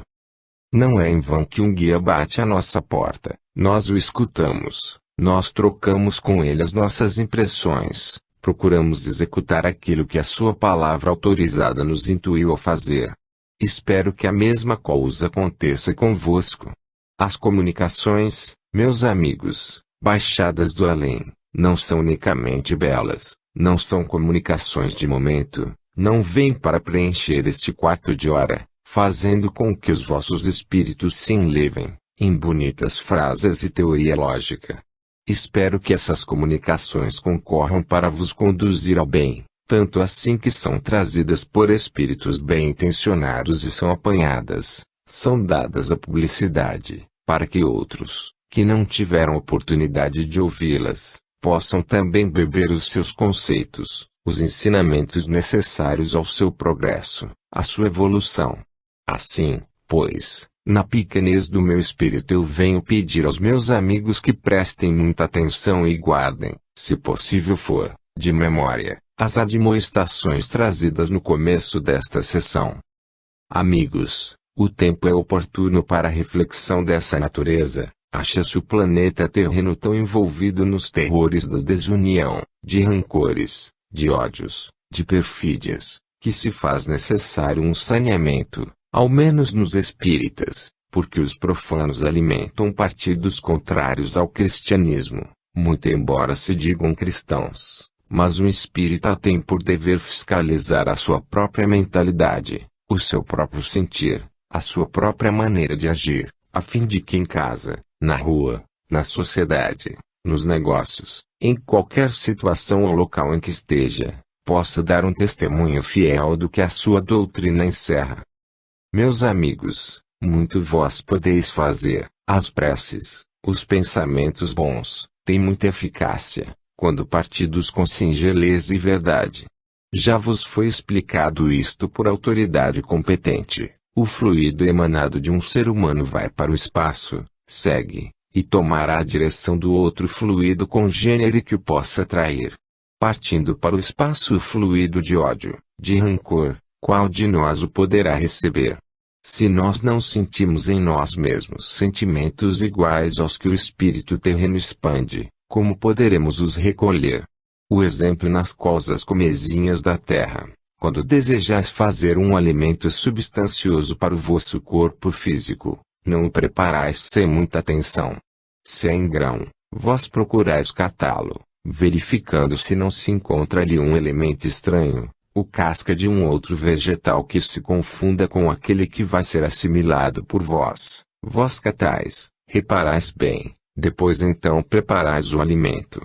Speaker 1: Não é em vão que um guia bate à nossa porta, nós o escutamos, nós trocamos com ele as nossas impressões, procuramos executar aquilo que a sua palavra autorizada nos intuiu a fazer. Espero que a mesma coisa aconteça convosco. As comunicações, meus amigos, baixadas do além, não são unicamente belas, não são comunicações de momento, não vêm para preencher este quarto de hora, fazendo com que os vossos espíritos se enlevem, em bonitas frases e teoria lógica. Espero que essas comunicações concorram para vos conduzir ao bem, tanto assim que são trazidas por espíritos bem-intencionados e são apanhadas, são dadas à publicidade, para que outros, que não tiveram oportunidade de ouvi-las, possam também beber os seus conceitos, os ensinamentos necessários ao seu progresso, à sua evolução. Assim, pois, na pequenez do meu espírito eu venho pedir aos meus amigos que prestem muita atenção e guardem, se possível for, de memória, as admoestações trazidas no começo desta sessão. Amigos, o tempo é oportuno para a reflexão dessa natureza. Acha-se o planeta terreno tão envolvido nos terrores da desunião, de rancores, de ódios, de perfídias, que se faz necessário um saneamento, ao menos nos espíritas, porque os profanos alimentam partidos contrários ao cristianismo, muito embora se digam cristãos, mas um espírita tem por dever fiscalizar a sua própria mentalidade, o seu próprio sentir, a sua própria maneira de agir, a fim de que em casa, na rua, na sociedade, nos negócios, em qualquer situação ou local em que esteja, possa dar um testemunho fiel do que a sua doutrina encerra. Meus amigos, muito vós podeis fazer, as preces, os pensamentos bons, têm muita eficácia, quando partidos com singeleza e verdade. Já vos foi explicado isto por autoridade competente. O fluido emanado de um ser humano vai para o espaço, segue, e tomará a direção do outro fluido congênere que o possa atrair. Partindo para o espaço o fluido de ódio, de rancor, qual de nós o poderá receber? Se nós não sentimos em nós mesmos sentimentos iguais aos que o espírito terreno expande, como poderemos os recolher? O exemplo nas coisas comezinhas da terra. Quando desejais fazer um alimento substancioso para o vosso corpo físico, não o preparais sem muita atenção. Se é em grão, vós procurais catá-lo, verificando se não se encontra ali um elemento estranho, o casca de um outro vegetal que se confunda com aquele que vai ser assimilado por vós. Vós catais, reparais bem, depois então preparais o alimento.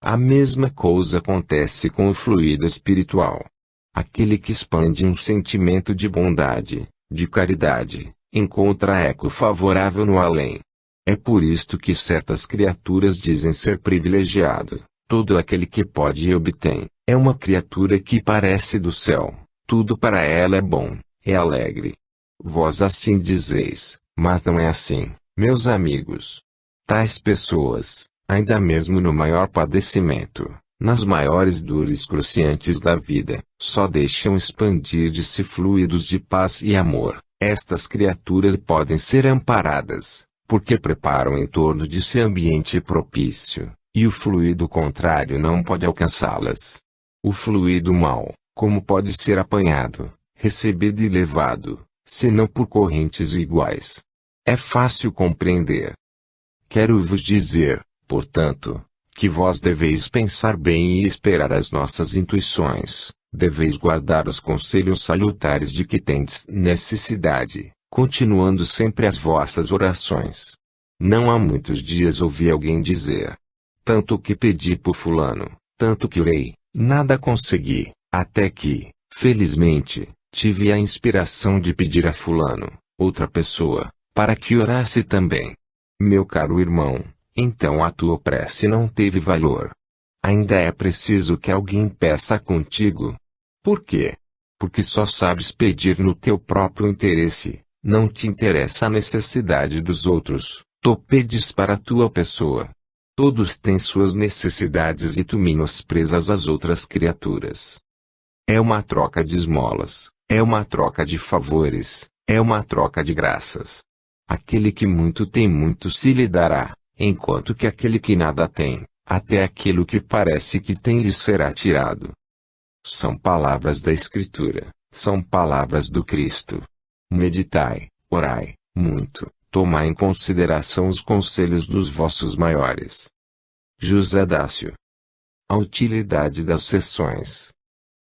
Speaker 1: A mesma coisa acontece com o fluido espiritual. Aquele que expande um sentimento de bondade, de caridade, encontra eco favorável no além. É por isto que certas criaturas dizem ser privilegiado. Todo aquele que pode e obtém, é uma criatura que parece do céu. Tudo para ela é bom, é alegre. Vós assim dizeis, mas não é assim, meus amigos. Tais pessoas, ainda mesmo no maior padecimento, nas maiores dores cruciantes da vida, só deixam expandir de si fluidos de paz e amor. Estas criaturas podem ser amparadas, porque preparam em torno de si ambiente propício, e o fluido contrário não pode alcançá-las. O fluido mau, como pode ser apanhado, recebido e levado, senão por correntes iguais? É fácil compreender. Quero vos dizer, portanto, que vós deveis pensar bem e esperar as nossas intuições, deveis guardar os conselhos salutares de que tendes necessidade, continuando sempre as vossas orações. Não há muitos dias ouvi alguém dizer: tanto que pedi por fulano, tanto que orei, nada consegui, até que, felizmente, tive a inspiração de pedir a fulano, outra pessoa, para que orasse também. Meu caro irmão, então a tua prece não teve valor. Ainda é preciso que alguém peça contigo. Por quê? Porque só sabes pedir no teu próprio interesse, não te interessa a necessidade dos outros, tu pedes para a tua pessoa. Todos têm suas necessidades e tu menosprezas as outras criaturas. É uma troca de esmolas, é uma troca de favores, é uma troca de graças. Aquele que muito tem muito se lhe dará, enquanto que aquele que nada tem, até aquilo que parece que tem lhe será tirado. São palavras da Escritura, são palavras do Cristo. Meditai, orai, muito, tomai em consideração os conselhos dos vossos maiores. José Dácio. A utilidade das sessões.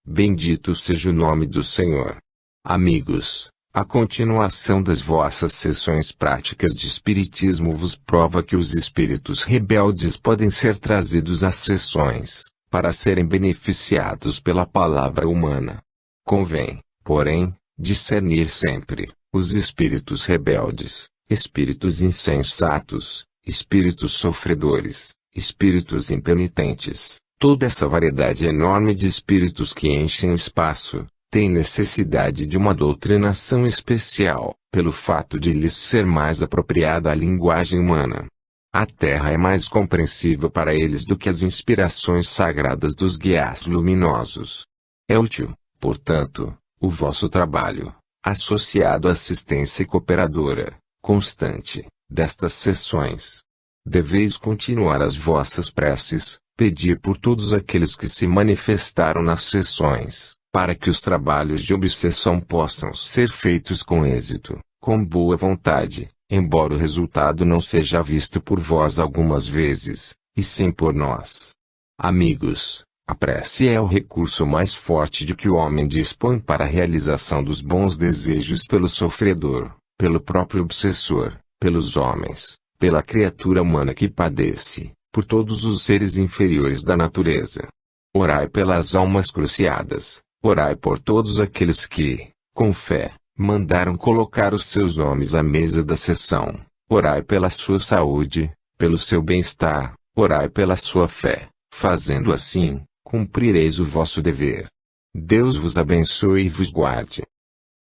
Speaker 1: Bendito seja o nome do Senhor. Amigos, a continuação das vossas sessões práticas de espiritismo vos prova que os espíritos rebeldes podem ser trazidos às sessões, para serem beneficiados pela palavra humana. Convém, porém, discernir sempre os espíritos rebeldes, espíritos insensatos, espíritos sofredores, espíritos impenitentes. Toda essa variedade enorme de espíritos que enchem o espaço, tem necessidade de uma doutrinação especial, pelo fato de lhes ser mais apropriada a linguagem humana. A terra é mais compreensível para eles do que as inspirações sagradas dos guias luminosos. É útil, portanto, o vosso trabalho, associado à assistência cooperadora, constante, destas sessões. Deveis continuar as vossas preces, pedir por todos aqueles que se manifestaram nas sessões, para que os trabalhos de obsessão possam ser feitos com êxito, com boa vontade, embora o resultado não seja visto por vós algumas vezes, e sim por nós. Amigos, a prece é o recurso mais forte de que o homem dispõe para a realização dos bons desejos pelo sofredor, pelo próprio obsessor, pelos homens, pela criatura humana que padece, por todos os seres inferiores da natureza. Orai pelas almas cruciadas, orai por todos aqueles que, com fé, mandaram colocar os seus nomes à mesa da sessão. Orai pela sua saúde, pelo seu bem-estar, orai pela sua fé. Fazendo assim, cumprireis o vosso dever. Deus vos abençoe e vos guarde.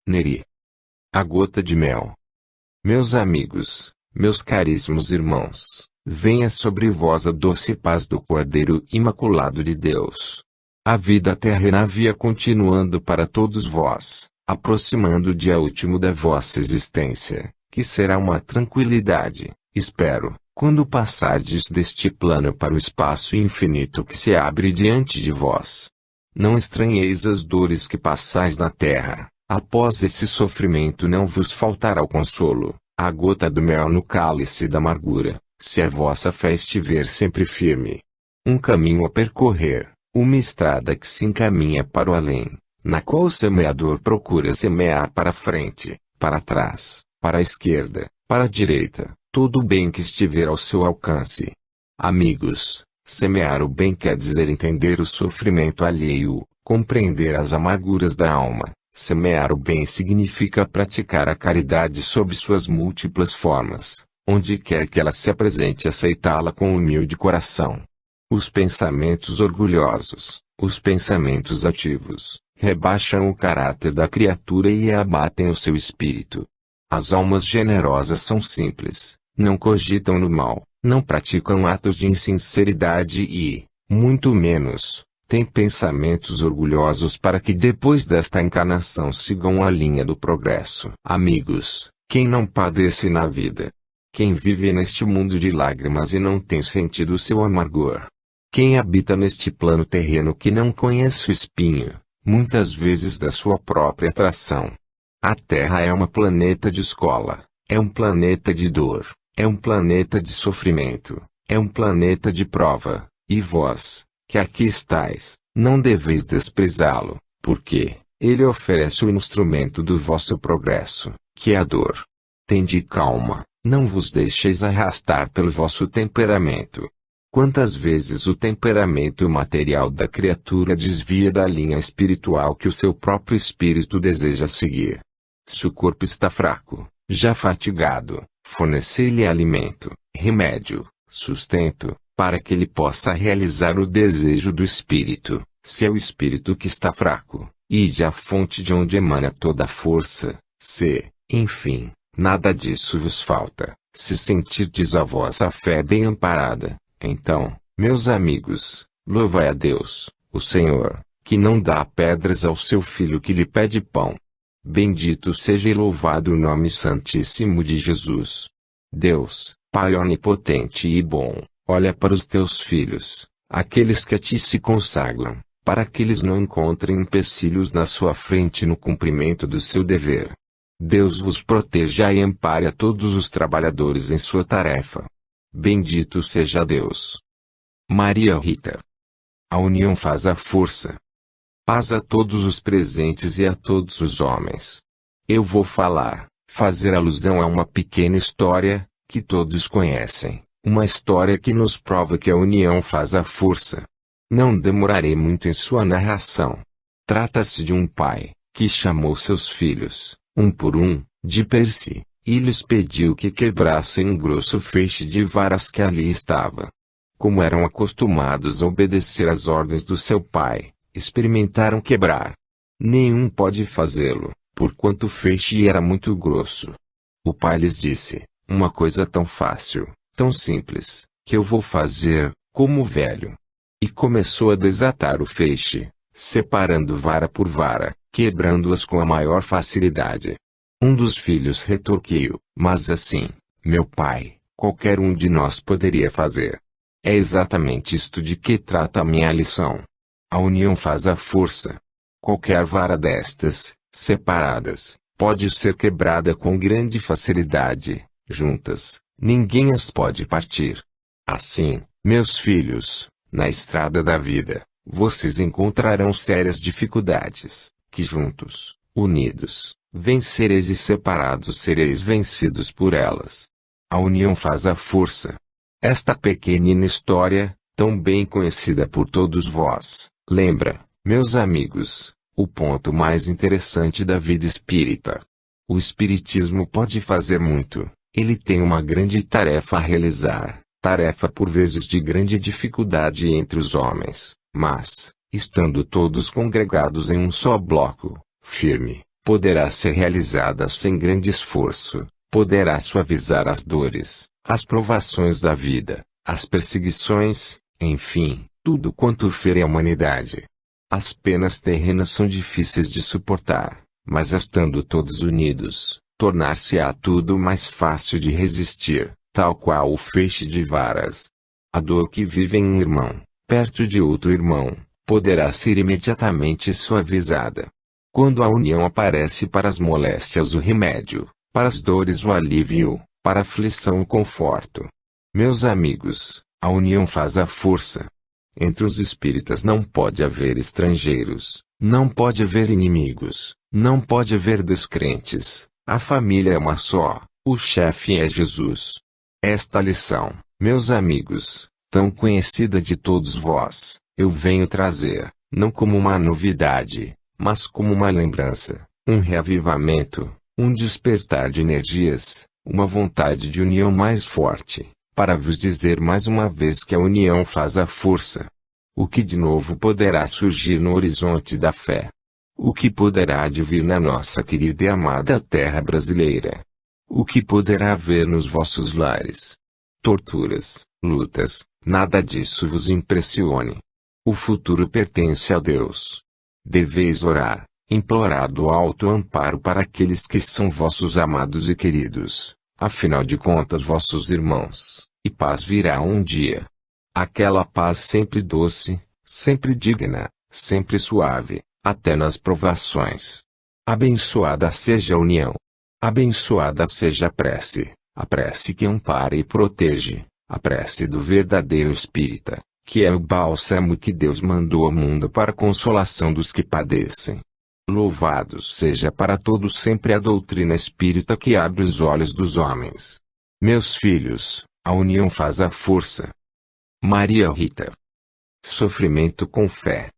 Speaker 1: Neri. A gota de mel. Meus amigos, meus caríssimos irmãos, venha sobre vós a doce paz do Cordeiro Imaculado de Deus. A vida terrena via continuando para todos vós, aproximando o dia último da vossa existência, que será uma tranquilidade, espero, quando passardes deste plano para o espaço infinito que se abre diante de vós. Não estranheis as dores que passais na terra, após esse sofrimento não vos faltará o consolo, a gota do mel no cálice da amargura, se a vossa fé estiver sempre firme. Um caminho a percorrer, uma estrada que se encaminha para o além, na qual o semeador procura semear para frente, para trás, para a esquerda, para a direita, todo o bem que estiver ao seu alcance. Amigos, semear o bem quer dizer entender o sofrimento alheio, compreender as amarguras da alma. Semear o bem significa praticar a caridade sob suas múltiplas formas, onde quer que ela se apresente, aceitá-la com humilde coração. Os pensamentos orgulhosos, os pensamentos ativos, rebaixam o caráter da criatura e abatem o seu espírito. As almas generosas são simples, não cogitam no mal, não praticam atos de insinceridade e, muito menos, têm pensamentos orgulhosos para que depois desta encarnação sigam a linha do progresso. Amigos, quem não padece na vida? Quem vive neste mundo de lágrimas e não tem sentido o seu amargor? Quem habita neste plano terreno que não conhece o espinho, muitas vezes da sua própria atração? A Terra é um planeta de escola, é um planeta de dor, é um planeta de sofrimento, é um planeta de prova, e vós, que aqui estáis, não deveis desprezá-lo, porque ele oferece o instrumento do vosso progresso, que é a dor. Tende calma, não vos deixeis arrastar pelo vosso temperamento. Quantas vezes o temperamento material da criatura desvia da linha espiritual que o seu próprio espírito deseja seguir? Se o corpo está fraco, já fatigado, fornecer-lhe alimento, remédio, sustento, para que ele possa realizar o desejo do espírito. Se é o espírito que está fraco, ide à fonte de onde emana toda a força. Se, enfim, nada disso vos falta, se sentirdes a vossa fé bem amparada, então, meus amigos, louvai a Deus, o Senhor, que não dá pedras ao seu filho que lhe pede pão. Bendito seja e louvado o nome santíssimo de Jesus. Deus, Pai onipotente e bom, olha para os teus filhos, aqueles que a ti se consagram, para que eles não encontrem empecilhos na sua frente no cumprimento do seu dever. Deus vos proteja e ampare a todos os trabalhadores em sua tarefa. Bendito seja Deus. Maria Rita. A união faz a força. Paz a todos os presentes e a todos os homens. Eu vou fazer alusão a uma pequena história, que todos conhecem, uma história que nos prova que a união faz a força. Não demorarei muito em sua narração. Trata-se de um pai, que chamou seus filhos, um por um, de per si, e lhes pediu que quebrassem um grosso feixe de varas que ali estava. Como eram acostumados a obedecer às ordens do seu pai, experimentaram quebrar. Nenhum pode fazê-lo, porquanto o feixe era muito grosso. O pai lhes disse, uma coisa tão fácil, tão simples, que eu vou fazer, como o velho. E começou a desatar o feixe, separando vara por vara, quebrando-as com a maior facilidade. Um dos filhos retorquiu, mas assim, meu pai, qualquer um de nós poderia fazer. É exatamente isto de que trata a minha lição. A união faz a força. Qualquer vara destas, separadas, pode ser quebrada com grande facilidade, juntas, ninguém as pode partir. Assim, meus filhos, na estrada da vida, vocês encontrarão sérias dificuldades, que juntos, unidos, vencereis e separados sereis vencidos por elas. A união faz a força. Esta pequenina história, tão bem conhecida por todos vós, Lembra, meus amigos, o ponto mais interessante da vida espírita. O espiritismo pode fazer muito, ele tem uma grande tarefa a realizar, tarefa por vezes de grande dificuldade entre os homens, mas, estando todos congregados em um só bloco, firme, poderá ser realizada sem grande esforço, poderá suavizar as dores, as provações da vida, as perseguições, enfim, tudo quanto fere a humanidade. As penas terrenas são difíceis de suportar, mas estando todos unidos, tornar-se-á tudo mais fácil de resistir, tal qual o feixe de varas. A dor que vive em um irmão, perto de outro irmão, poderá ser imediatamente suavizada. Quando a união aparece para as moléstias o remédio, para as dores o alívio, para a aflição o conforto. Meus amigos, a união faz a força. Entre os espíritas não pode haver estrangeiros, não pode haver inimigos, não pode haver descrentes, a família é uma só, o chefe é Jesus. Esta lição, meus amigos, tão conhecida de todos vós, eu venho trazer, não como uma novidade, mas como uma lembrança, um reavivamento, um despertar de energias, uma vontade de união mais forte, para vos dizer mais uma vez que a união faz a força. O que de novo poderá surgir no horizonte da fé? O que poderá advir na nossa querida e amada terra brasileira? O que poderá haver nos vossos lares? Torturas, lutas, nada disso vos impressione. O futuro pertence a Deus. Deveis orar, implorar do alto amparo para aqueles que são vossos amados e queridos, afinal de contas vossos irmãos, e paz virá um dia. Aquela paz sempre doce, sempre digna, sempre suave, até nas provações. Abençoada seja a união. Abençoada seja a prece que ampara e protege, a prece do verdadeiro espírita, que é o bálsamo que Deus mandou ao mundo para a consolação dos que padecem. Louvado seja para todos sempre a doutrina espírita que abre os olhos dos homens. Meus filhos, a união faz a força. Maria Rita. Sofrimento com fé.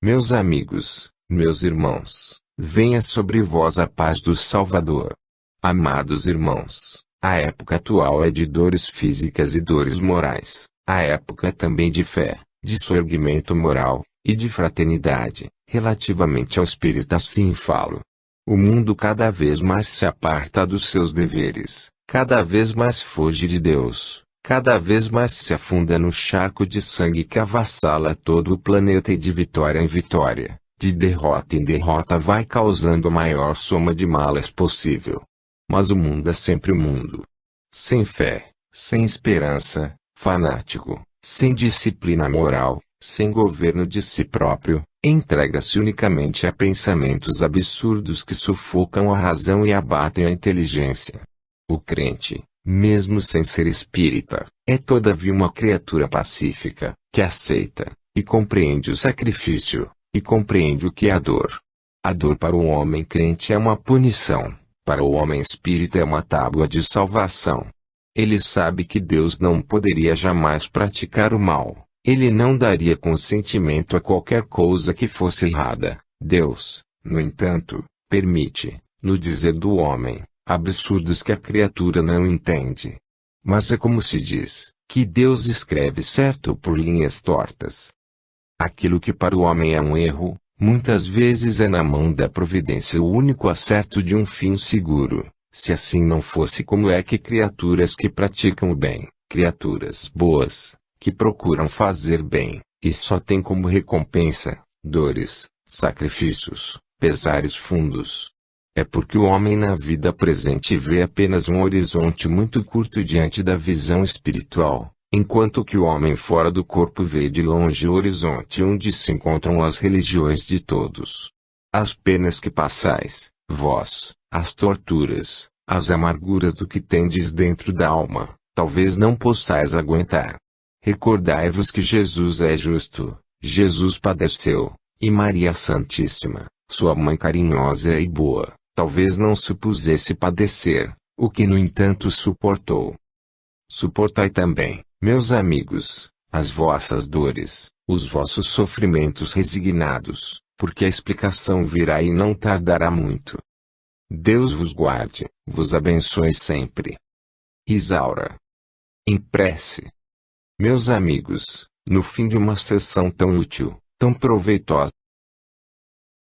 Speaker 1: Meus amigos, meus irmãos, venha sobre vós a paz do Salvador. Amados irmãos, a época atual é de dores físicas e dores morais, a época também de fé, de soerguimento moral, e de fraternidade, relativamente ao espírito assim falo. O mundo cada vez mais se aparta dos seus deveres, cada vez mais foge de Deus, cada vez mais se afunda no charco de sangue que avassala todo o planeta e de vitória em vitória, de derrota em derrota vai causando a maior soma de males possível. Mas o mundo é sempre o mundo. Sem fé, sem esperança, fanático, sem disciplina moral, sem governo de si próprio, entrega-se unicamente a pensamentos absurdos que sufocam a razão e abatem a inteligência. O crente, mesmo sem ser espírita, é todavia uma criatura pacífica, que aceita, e compreende o sacrifício, e compreende o que é a dor. A dor para o homem crente é uma punição, para o homem espírita é uma tábua de salvação. Ele sabe que Deus não poderia jamais praticar o mal, ele não daria consentimento a qualquer coisa que fosse errada. Deus, no entanto, permite, no dizer do homem, absurdos que a criatura não entende. Mas é como se diz, que Deus escreve certo por linhas tortas. Aquilo que para o homem é um erro, muitas vezes é na mão da providência o único acerto de um fim seguro. Se assim não fosse, como é que criaturas que praticam o bem, criaturas boas, que procuram fazer bem, e só têm como recompensa, dores, sacrifícios, pesares fundos? É porque o homem na vida presente vê apenas um horizonte muito curto diante da visão espiritual, enquanto que o homem fora do corpo vê de longe o horizonte onde se encontram as religiões de todos. As penas que passais, vós, as torturas, as amarguras do que tendes dentro da alma, talvez não possais aguentar. Recordai-vos que Jesus é justo, Jesus padeceu, e Maria Santíssima, sua mãe carinhosa e boa, talvez não supusesse padecer, o que no entanto suportou. Suportai também, meus amigos, as vossas dores, os vossos sofrimentos resignados, porque a explicação virá e não tardará muito. Deus vos guarde, vos abençoe sempre. Isaura. Em prece. Meus amigos, no fim de uma sessão tão útil, tão proveitosa,